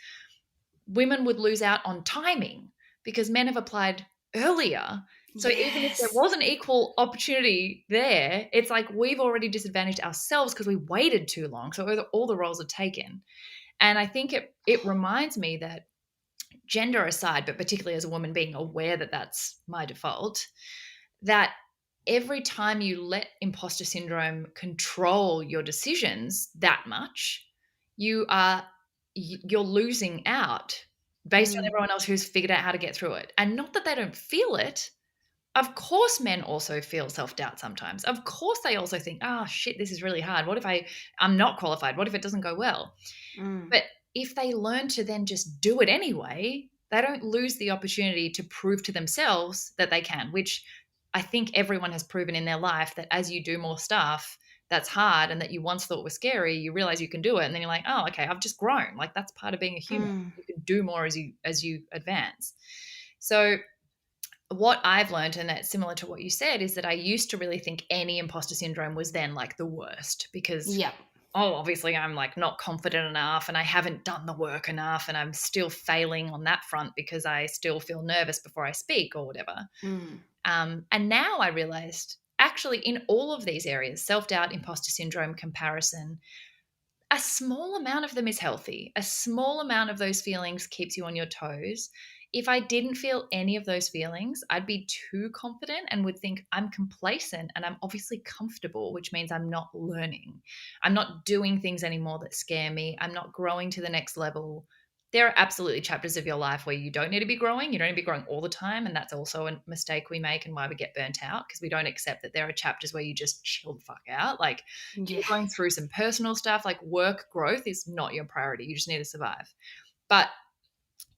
women would lose out on timing because men have applied earlier. So even if there was an equal opportunity there, it's like we've already disadvantaged ourselves because we waited too long. So all the roles are taken. And I think it reminds me that, gender aside, but particularly as a woman being aware that that's my default, that every time you let imposter syndrome control your decisions that much, you're losing out based on everyone else who's figured out how to get through it. And not that they don't feel it. Of course, men also feel self-doubt sometimes. Of course, they also think, oh, shit, this is really hard. What if I'm not qualified? What if it doesn't go well? But if they learn to then just do it anyway, they don't lose the opportunity to prove to themselves that they can, which I think everyone has proven in their life, that as you do more stuff that's hard and that you once thought was scary, you realize you can do it. And then you're like, oh, okay, I've just grown. Like, that's part of being a human. You can do more as you advance. So what I've learned, and that's similar to what you said, is that I used to really think any imposter syndrome was then like the worst because, obviously I'm like not confident enough and I haven't done the work enough and I'm still failing on that front because I still feel nervous before I speak or whatever. And now I realized actually in all of these areas, self-doubt, imposter syndrome, comparison, a small amount of them is healthy. A small amount of those feelings keeps you on your toes. If I didn't feel any of those feelings, I'd be too confident and would think I'm complacent and I'm obviously comfortable, which means I'm not learning. I'm not doing things anymore that scare me. I'm not growing to the next level. There are absolutely chapters of your life where you don't need to be growing. You don't need to be growing all the time. And that's also a mistake we make and why we get burnt out, because we don't accept that there are chapters where you just chill the fuck out. Like, you're going through some personal stuff, like work growth is not your priority. You just need to survive. But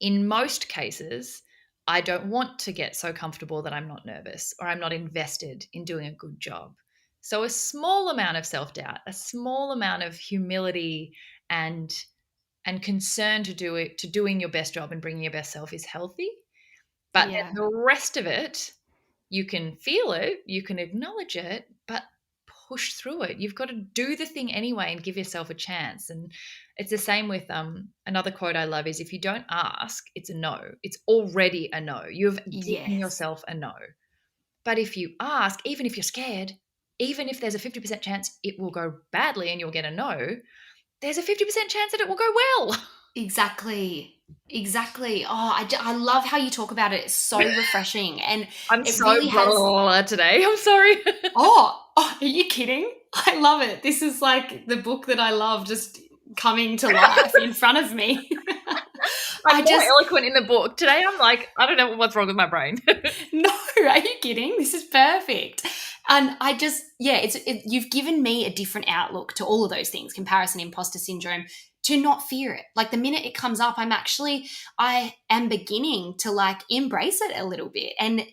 in most cases, I don't want to get so comfortable that I'm not nervous or I'm not invested in doing a good job. So a small amount of self-doubt, a small amount of humility and concern to doing your best job and bringing your best self is healthy. But then the rest of it, You can feel it, you can acknowledge it, but push through it. You've got to do the thing anyway and give yourself a chance. And it's the same with another quote I love is, if you don't ask, it's a no. It's already a no. You've given Yes. yourself a no. But if you ask, even if you're scared, even if there's a 50% chance it will go badly and you'll get a no, there's a 50% chance that it will go well. Exactly. Oh, I love how you talk about it. It's so refreshing. And I'm it so really has. blah today. I'm sorry. Oh, are you kidding? I love it. This is like the book that I love just coming to life in front of me. I'm more eloquent in the book. Today I'm like, I don't know what's wrong with my brain. No, are you kidding? This is perfect. And I just, you've given me a different outlook to all of those things, comparison, imposter syndrome, to not fear it. Like the minute it comes up, I am beginning to like embrace it a little bit and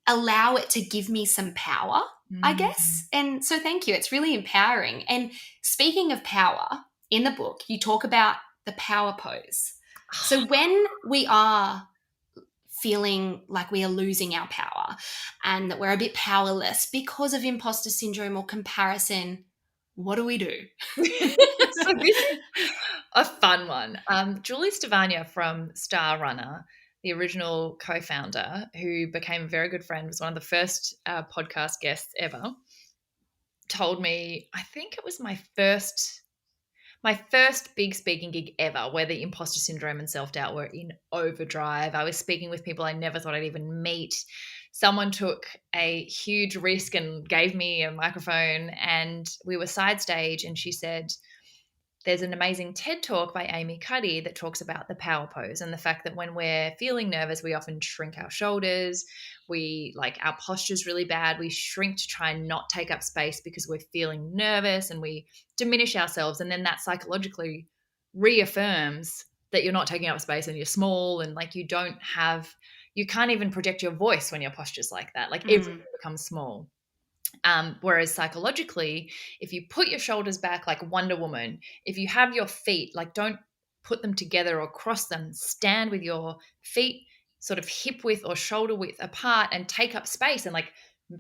allow it to give me some power, I guess. And so thank you. It's really empowering. And speaking of power, in the book, you talk about the power pose. So when we are feeling like we are losing our power and that we're a bit powerless because of imposter syndrome or comparison, what do we do? So this is a fun one. Julie Stavania from Star Runner, the original co-founder who became a very good friend, was one of the first podcast guests ever, told me, I think it was my first big speaking gig ever, where the imposter syndrome and self-doubt were in overdrive. I was speaking with people I never thought I'd even meet. Someone took a huge risk and gave me a microphone, and we were side stage, and she said, there's an amazing TED talk by Amy Cuddy that talks about the power pose and the fact that when we're feeling nervous, we often shrink our shoulders. Our posture's really bad. We shrink to try and not take up space because we're feeling nervous, and we diminish ourselves. And then that psychologically reaffirms that you're not taking up space and you're small, and like you can't even project your voice when your posture's like that. Like everything becomes small. Whereas psychologically, if you put your shoulders back like Wonder Woman, if you have your feet, like don't put them together or cross them, stand with your feet sort of hip width or shoulder width apart and take up space, and like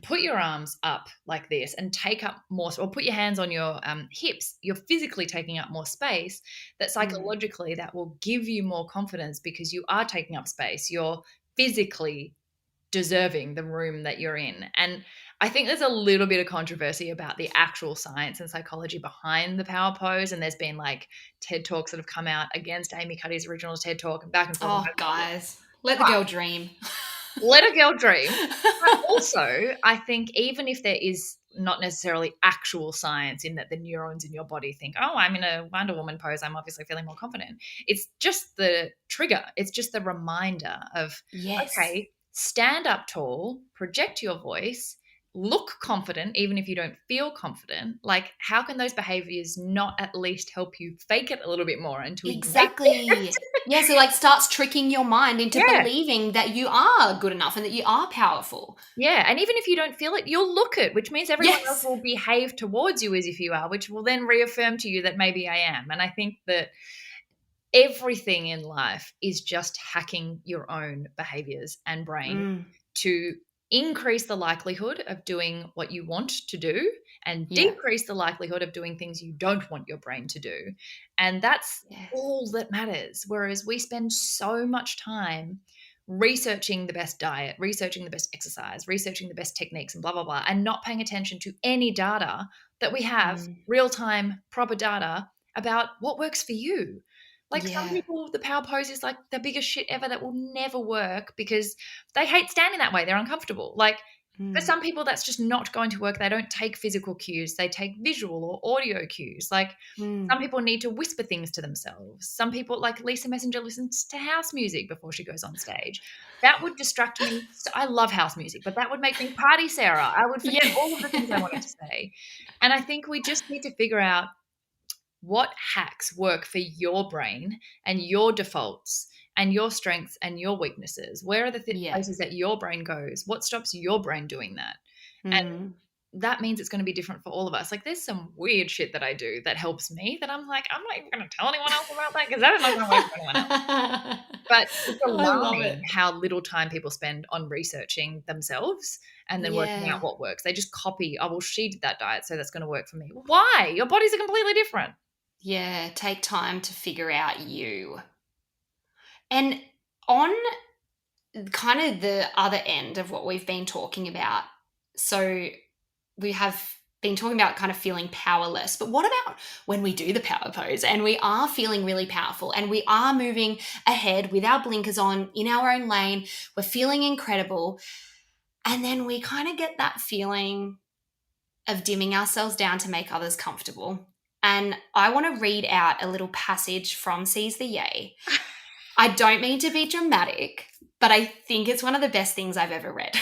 put your arms up like this and take up more, or put your hands on your hips, you're physically taking up more space. That psychologically that will give you more confidence because you are taking up space. You're physically deserving the room that you're in. And I think there's a little bit of controversy about the actual science and psychology behind the power pose. And there's been like TED Talks that have come out against Amy Cuddy's original TED Talk and back and forth. Oh, guys, let the girl dream. Let a girl dream. But also, I think even if there is not necessarily actual science in that the neurons in your body think, oh, I'm in a Wonder Woman pose, I'm obviously feeling more confident. It's just the trigger. It's just the reminder of, okay, stand up tall, project your voice, look confident, even if you don't feel confident. Like, how can those behaviors not at least help you fake it a little bit more and to exactly. Yeah, so like starts tricking your mind into believing that you are good enough and that you are powerful. Yeah, and even if you don't feel it, you'll look it, which means everyone else will behave towards you as if you are, which will then reaffirm to you that maybe I am. And I think that everything in life is just hacking your own behaviors and brain to increase the likelihood of doing what you want to do and decrease the likelihood of doing things you don't want your brain to do. And that's all that matters. Whereas we spend so much time researching the best diet, researching the best exercise, researching the best techniques and blah, blah, blah, and not paying attention to any data that we have, real-time, proper data about what works for you. Like some people, the power pose is like the biggest shit ever that will never work because they hate standing that way. They're uncomfortable. Like for some people, that's just not going to work. They don't take physical cues. They take visual or audio cues. Like some people need to whisper things to themselves. Some people, like Lisa Messenger, listens to house music before she goes on stage. That would distract me. I love house music, but that would make me party Sarah. I would forget all of the things I wanted to say. And I think we just need to figure out what hacks work for your brain and your defaults and your strengths and your weaknesses. Where are the places that your brain goes? What stops your brain doing that? And that means it's going to be different for all of us. Like there's some weird shit that I do that helps me that I'm like, I'm not even going to tell anyone else about that because that is not going to work for anyone else. But it's I love it. alarming how little time people spend on researching themselves and then working Yeah. out what works. They just copy, oh, well, she did that diet, so that's going to work for me. Why? Your bodies are completely different. Yeah. Take time to figure out you. And on kind of the other end of what we've been talking about, so we have been talking about kind of feeling powerless, but what about when we do the power pose and we are feeling really powerful and we are moving ahead with our blinkers on in our own lane, we're feeling incredible, and then we kind of get that feeling of dimming ourselves down to make others comfortable. And I want to read out a little passage from Seize the Yay. I don't mean to be dramatic, but I think it's one of the best things I've ever read.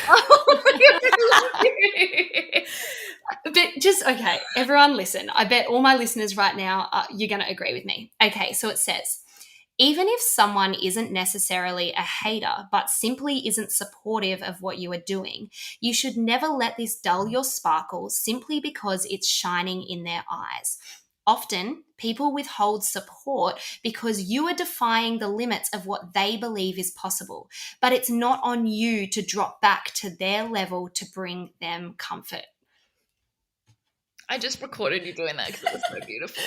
But just, okay, everyone listen. I bet all my listeners right now, you're going to agree with me. Okay, so it says, even if someone isn't necessarily a hater, but simply isn't supportive of what you are doing, you should never let this dull your sparkle simply because it's shining in their eyes. Often, people withhold support because you are defying the limits of what they believe is possible, but it's not on you to drop back to their level to bring them comfort. I just recorded you doing that because it was so beautiful.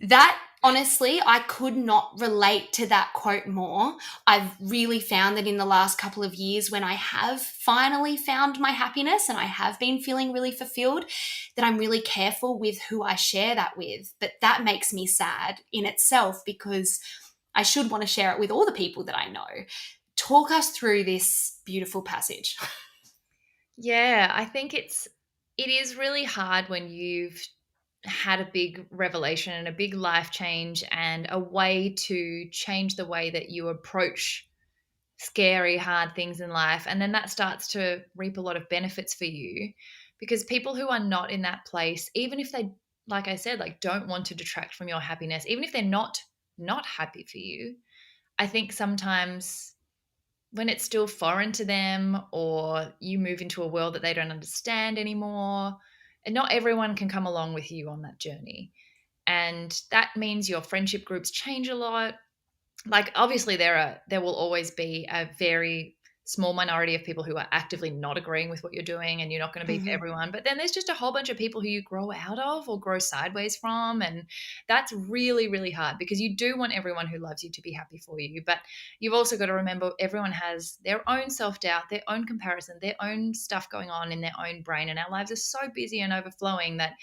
That, honestly, I could not relate to that quote more. I've really found that in the last couple of years, when I have finally found my happiness and I have been feeling really fulfilled, that I'm really careful with who I share that with. But that makes me sad in itself because I should want to share it with all the people that I know. Talk us through this beautiful passage. Yeah, I think it is really hard when you've had a big revelation and a big life change and a way to change the way that you approach scary, hard things in life. And then that starts to reap a lot of benefits for you because people who are not in that place, even if they, like I said, like don't want to detract from your happiness, even if they're not happy for you, I think sometimes when it's still foreign to them or you move into a world that they don't understand anymore, and not everyone can come along with you on that journey. And that means your friendship groups change a lot. Like obviously there will always be a very small minority of people who are actively not agreeing with what you're doing, and you're not going to be for everyone, but then there's just a whole bunch of people who you grow out of or grow sideways from, and that's really, really hard because you do want everyone who loves you to be happy for you, but you've also got to remember everyone has their own self-doubt, their own comparison, their own stuff going on in their own brain, and our lives are so busy and overflowing that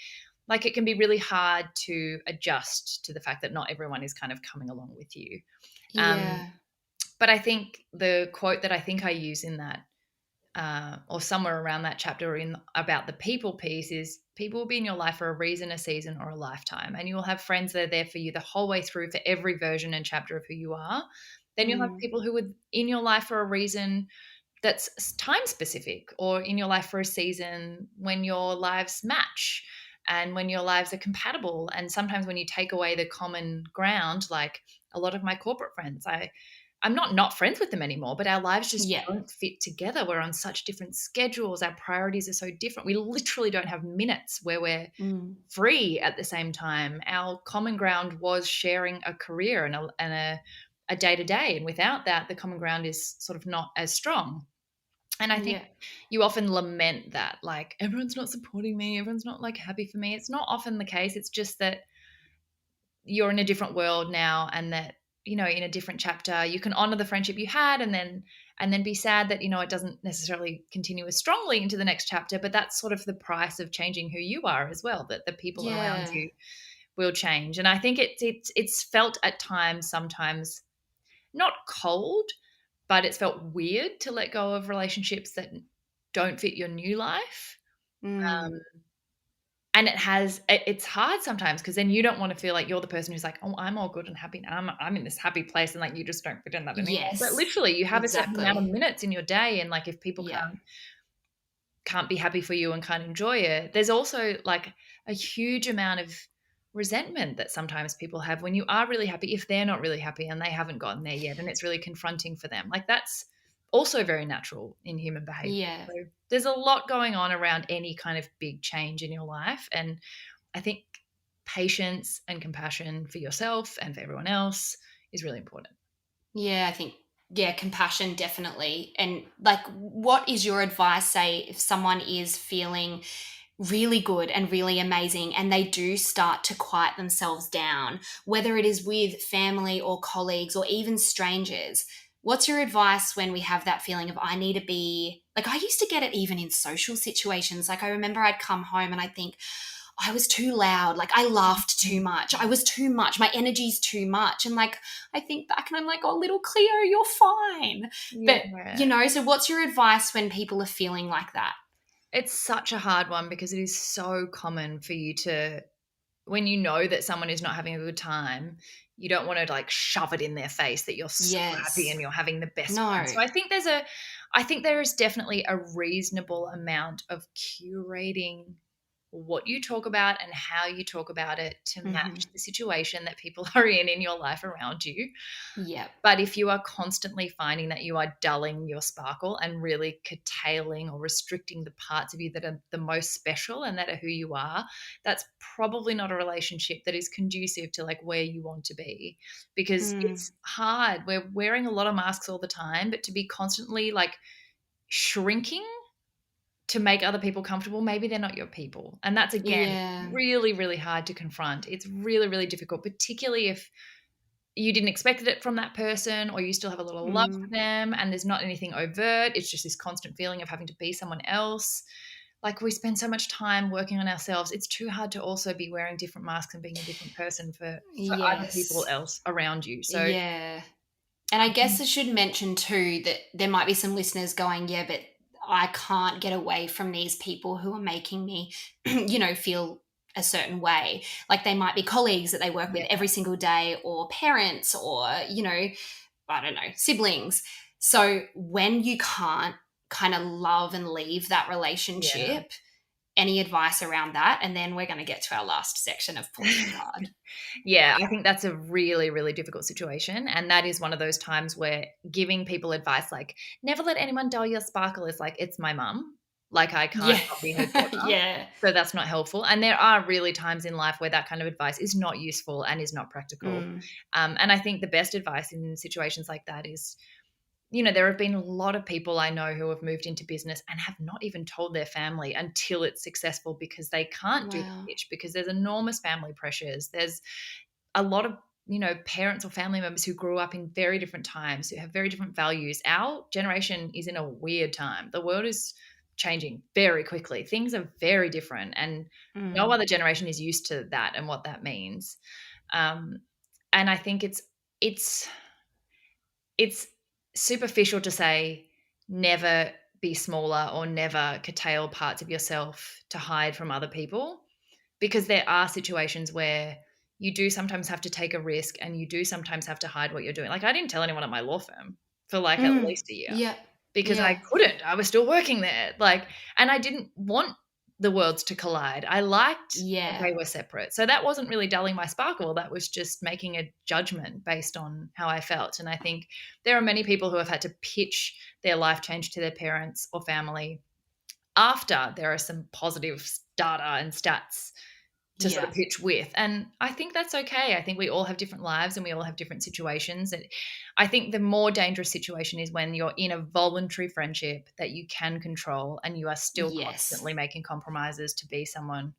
like it can be really hard to adjust to the fact that not everyone is kind of coming along with you. Yeah. But I think the quote that I think I use in that, or somewhere around that chapter in about the people piece is people will be in your life for a reason, a season, or a lifetime. And you will have friends that are there for you the whole way through for every version and chapter of who you are. Then you'll have people who are in your life for a reason that's time specific, or in your life for a season when your lives match and when your lives are compatible. And sometimes when you take away the common ground, like a lot of my corporate friends, I'm not friends with them anymore, but our lives just Yeah. don't fit together. We're on such different schedules. Our priorities are so different. We literally don't have minutes where we're free at the same time. Our common ground was sharing a career and a day-to-day. And without that, the common ground is sort of not as strong. And I think you often lament that, like, everyone's not supporting me. Everyone's not like happy for me. It's not often the case. It's just that you're in a different world now, and that, you know, in a different chapter, you can honor the friendship you had and then be sad that, you know, it doesn't necessarily continue as strongly into the next chapter, but that's sort of the price of changing who you are as well, that the people around you will change. And I think it's felt at times, sometimes not cold, but it's felt weird to let go of relationships that don't fit your new life. And it's hard sometimes because then you don't want to feel like you're the person who's like, oh, I'm all good and happy. I'm in this happy place, and like you just don't fit in that anymore. But Yes. literally you have a certain amount of Exactly. minutes in your day, and like if people can't be happy for you and can't enjoy it, there's also like a huge amount of resentment that sometimes people have when you are really happy, if they're not really happy and they haven't gotten there yet, and it's really confronting for them. Like that's also very natural in human behavior. Yeah. So there's a lot going on around any kind of big change in your life, and I think patience and compassion for yourself and for everyone else is really important. Yeah, I think, yeah, compassion definitely. And like, what is your advice, say, if someone is feeling really good and really amazing and they do start to quiet themselves down, whether it is with family or colleagues or even strangers? What's your advice when we have that feeling of, I need to be like, I used to get it even in social situations. Like, I remember I'd come home and I think, I was too loud. Like, I laughed too much. I was too much. My energy's too much. And like, I think back and I'm like, oh, little Cleo, you're fine. But, Yeah. you know, so what's your advice when people are feeling like that? It's such a hard one because it is so common for you to, when you know that someone is not having a good time, you don't want to like shove it in their face that you're so happy Yes. and you're having the best No. one. So I think there is definitely a reasonable amount of curating what you talk about and how you talk about it to Mm-hmm. match the situation that people are in your life around you. Yep. But if you are constantly finding that you are dulling your sparkle and really curtailing or restricting the parts of you that are the most special and that are who you are, that's probably not a relationship that is conducive to like where you want to be, because Mm. it's hard. We're wearing a lot of masks all the time, but to be constantly like shrinking to make other people comfortable, maybe they're not your people. And that's, again, Yeah. really, really hard to confront. It's really, really difficult, particularly if you didn't expect it from that person or you still have a lot of love for Mm. them and there's not anything overt. It's just this constant feeling of having to be someone else. Like, we spend so much time working on ourselves. It's too hard to also be wearing different masks and being a different person for other people Yes. else around you. So Yeah. And I guess I should mention too that there might be some listeners going, yeah, but I can't get away from these people who are making me, you know, feel a certain way. Like, they might be colleagues that they work with yeah, every single day, or parents, or, you know, I don't know, siblings. So when you can't kind of love and leave that yeah. relationship, any advice around that? And then we're going to get to our last section of pulling a card. Yeah, I think that's a really, really difficult situation. And that is one of those times where giving people advice like, never let anyone dull your sparkle, is like, it's my mum. Like, I can't Yeah. not be her daughter. Yeah. So that's not helpful. And there are really times in life where that kind of advice is not useful and is not practical. Mm. And I think the best advice in situations like that is, there have been a lot of people I know who have moved into business and have not even told their family until it's successful, because they can't do the Wow. pitch, because there's enormous family pressures. There's a lot of parents or family members who grew up in very different times, who have very different values. Our generation is in a weird time. The world is changing very quickly. Things are very different, and no Mm. other generation is used to that and what that means. um, and I think it's superficial to say never be smaller or never curtail parts of yourself to hide from other people, because there are situations where you do sometimes have to take a risk and you do sometimes have to hide what you're doing. Like, I didn't tell anyone at my law firm for like at Mm. least a year, Yeah. because I Yeah. couldn't. I was still working there. Like, and I didn't want the worlds to collide. I liked that Yeah. they were separate. So that wasn't really dulling my sparkle. That was just making a judgment based on how I felt. And I think there are many people who have had to pitch their life change to their parents or family after there are some positive data and stats to sort Yeah. of pitch with. And I think that's okay. I think we all have different lives and we all have different situations. And I think the more dangerous situation is when you're in a voluntary friendship that you can control and you are still Yes. constantly making compromises to be someone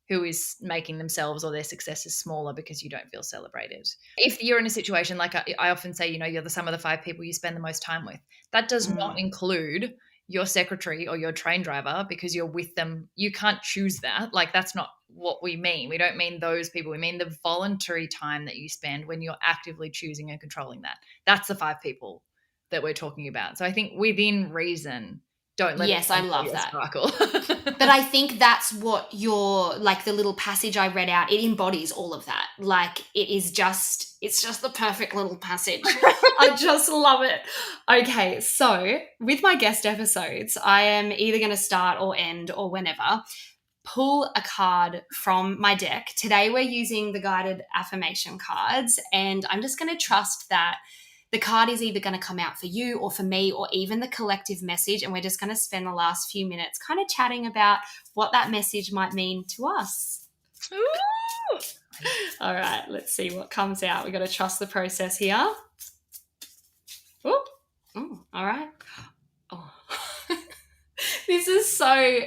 who is making themselves or their successes smaller because you don't feel celebrated. If you're in a situation like I often say, you're the sum of the 5 people you spend the most time with. That does not Mm. include your secretary or your train driver, because you're with them. You can't choose that. Like, that's not what we mean. We don't mean those people. We mean the voluntary time that you spend when you're actively choosing and controlling that. That's the 5 people that we're talking about. So I think within reason, don't let Yes, I anyone dull love your that. sparkle. But I think that's what your, like, the little passage I read out, it embodies all of that. Like, it's just the perfect little passage. I just love it. Okay, so with my guest episodes, I am either going to start or end or whenever, pull a card from my deck. Today we're using the guided affirmation cards, and I'm just going to trust that the card is either going to come out for you or for me or even the collective message, and we're just going to spend the last few minutes kind of chatting about what that message might mean to us. Ooh. All right, let's see what comes out. We've got to trust the process here. All right. Oh. This is so...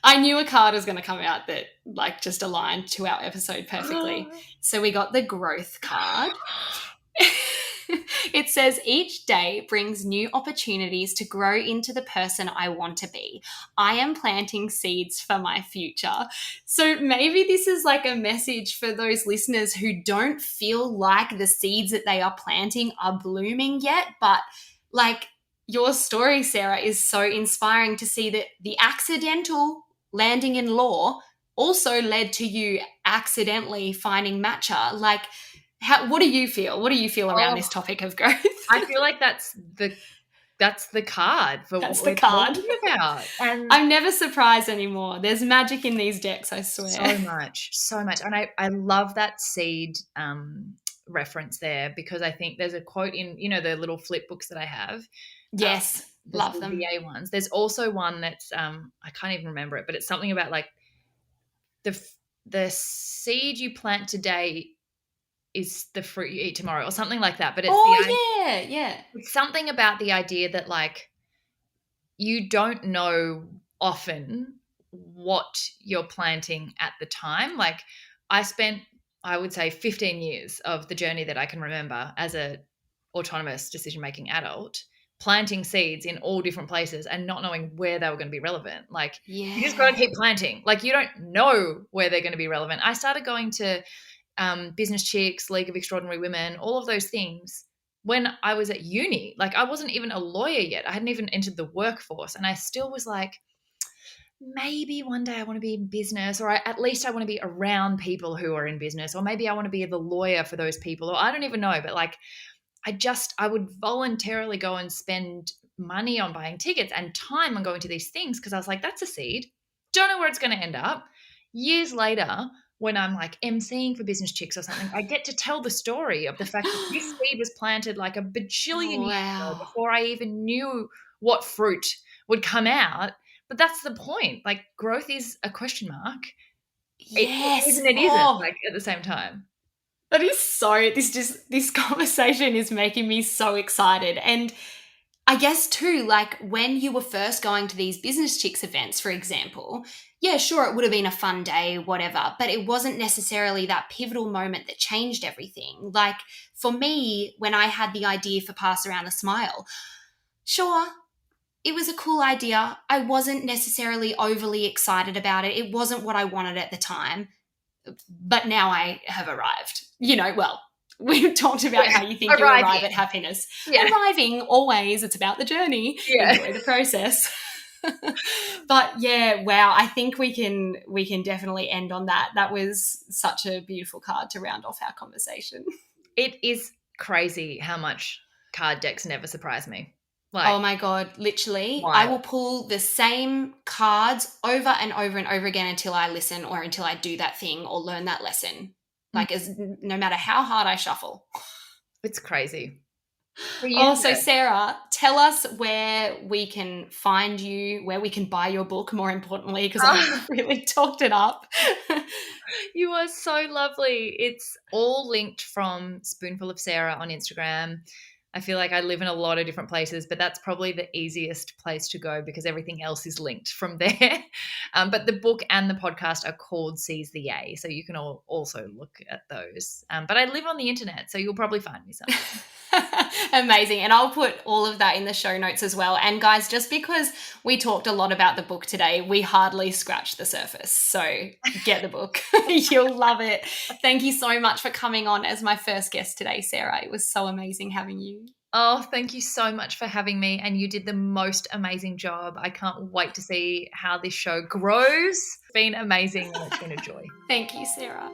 I knew a card was going to come out that like just aligned to our episode perfectly. So we got the growth card. It says, each day brings new opportunities to grow into the person I want to be. I am planting seeds for my future. So maybe this is like a message for those listeners who don't feel like the seeds that they are planting are blooming yet, but like your story, Sarah, is so inspiring to see that the accidental landing in law also led to you accidentally finding Matcha. Like, what do you feel? What do you feel around this topic of growth? I feel like that's the card for That's what the we're card. talking about. And I'm never surprised anymore. There's magic in these decks, I swear. So much. And I love that seed reference there, because I think there's a quote in, the little flip books that I have. Yes, love them. VA ones. There's also one that's I can't even remember it, but it's something about like the seed you plant today is the fruit you eat tomorrow, or something like that. But it's it's something about the idea that like you don't know often what you're planting at the time. Like I spent, I would say, 15 years of the journey that I can remember as a autonomous decision-making adult, planting seeds in all different places and not knowing where they were going to be relevant. Like you just got to keep planting. Like you don't know where they're going to be relevant. I started going to Business Chicks, League of Extraordinary Women, all of those things when I was at uni. Like I wasn't even a lawyer yet. I hadn't even entered the workforce, and I still was like, maybe one day I want to be in business, or at least I want to be around people who are in business, or maybe I want to be the lawyer for those people, or I don't even know. But like I would voluntarily go and spend money on buying tickets and time on going to these things, because I was like, that's a seed. Don't know where it's going to end up. Years later, when I'm like emceeing for Business Chicks or something, I get to tell the story of the fact that this seed was planted like a bajillion years ago before I even knew what fruit would come out. But that's the point. Like growth is a question mark. Yes. It isn't like at the same time. That is so, this conversation is making me so excited. And I guess too, like when you were first going to these Business Chicks events, for example, yeah, sure, it would have been a fun day, whatever, but it wasn't necessarily that pivotal moment that changed everything. Like for me, when I had the idea for Pass Around the Smile, sure, it was a cool idea. I wasn't necessarily overly excited about it. It wasn't what I wanted at the time, but now I have arrived. Well, we've talked about how you think you arrive at happiness. Yeah. Arriving, always, it's about the journey. Yeah. Enjoy the process. But yeah, wow, I think we can definitely end on that. That was such a beautiful card to round off our conversation. It is crazy how much card decks never surprise me. Like, oh my God, literally. Wow. I will pull the same cards over and over and over again until I listen or until I do that thing or learn that lesson. Like no matter how hard I shuffle. It's crazy. So Sarah, tell us where we can find you, where we can buy your book, more importantly, because I've really talked it up. You are so lovely. It's all linked from Spoonful of Sarah on Instagram. I feel like I live in a lot of different places, but that's probably the easiest place to go because everything else is linked from there. But the book and the podcast are called Seize the Yay, so you can also look at those. But I live on the internet, so you'll probably find me somewhere. Amazing. And I'll put all of that in the show notes as well. And guys, just because we talked a lot about the book today, we hardly scratched the surface. So get the book. You'll love it. Thank you so much for coming on as my first guest today, Sarah. It was so amazing having you. Oh, thank you so much for having me. And you did the most amazing job. I can't wait to see how this show grows. It's been amazing and it's been a joy. Thank you, Sarah.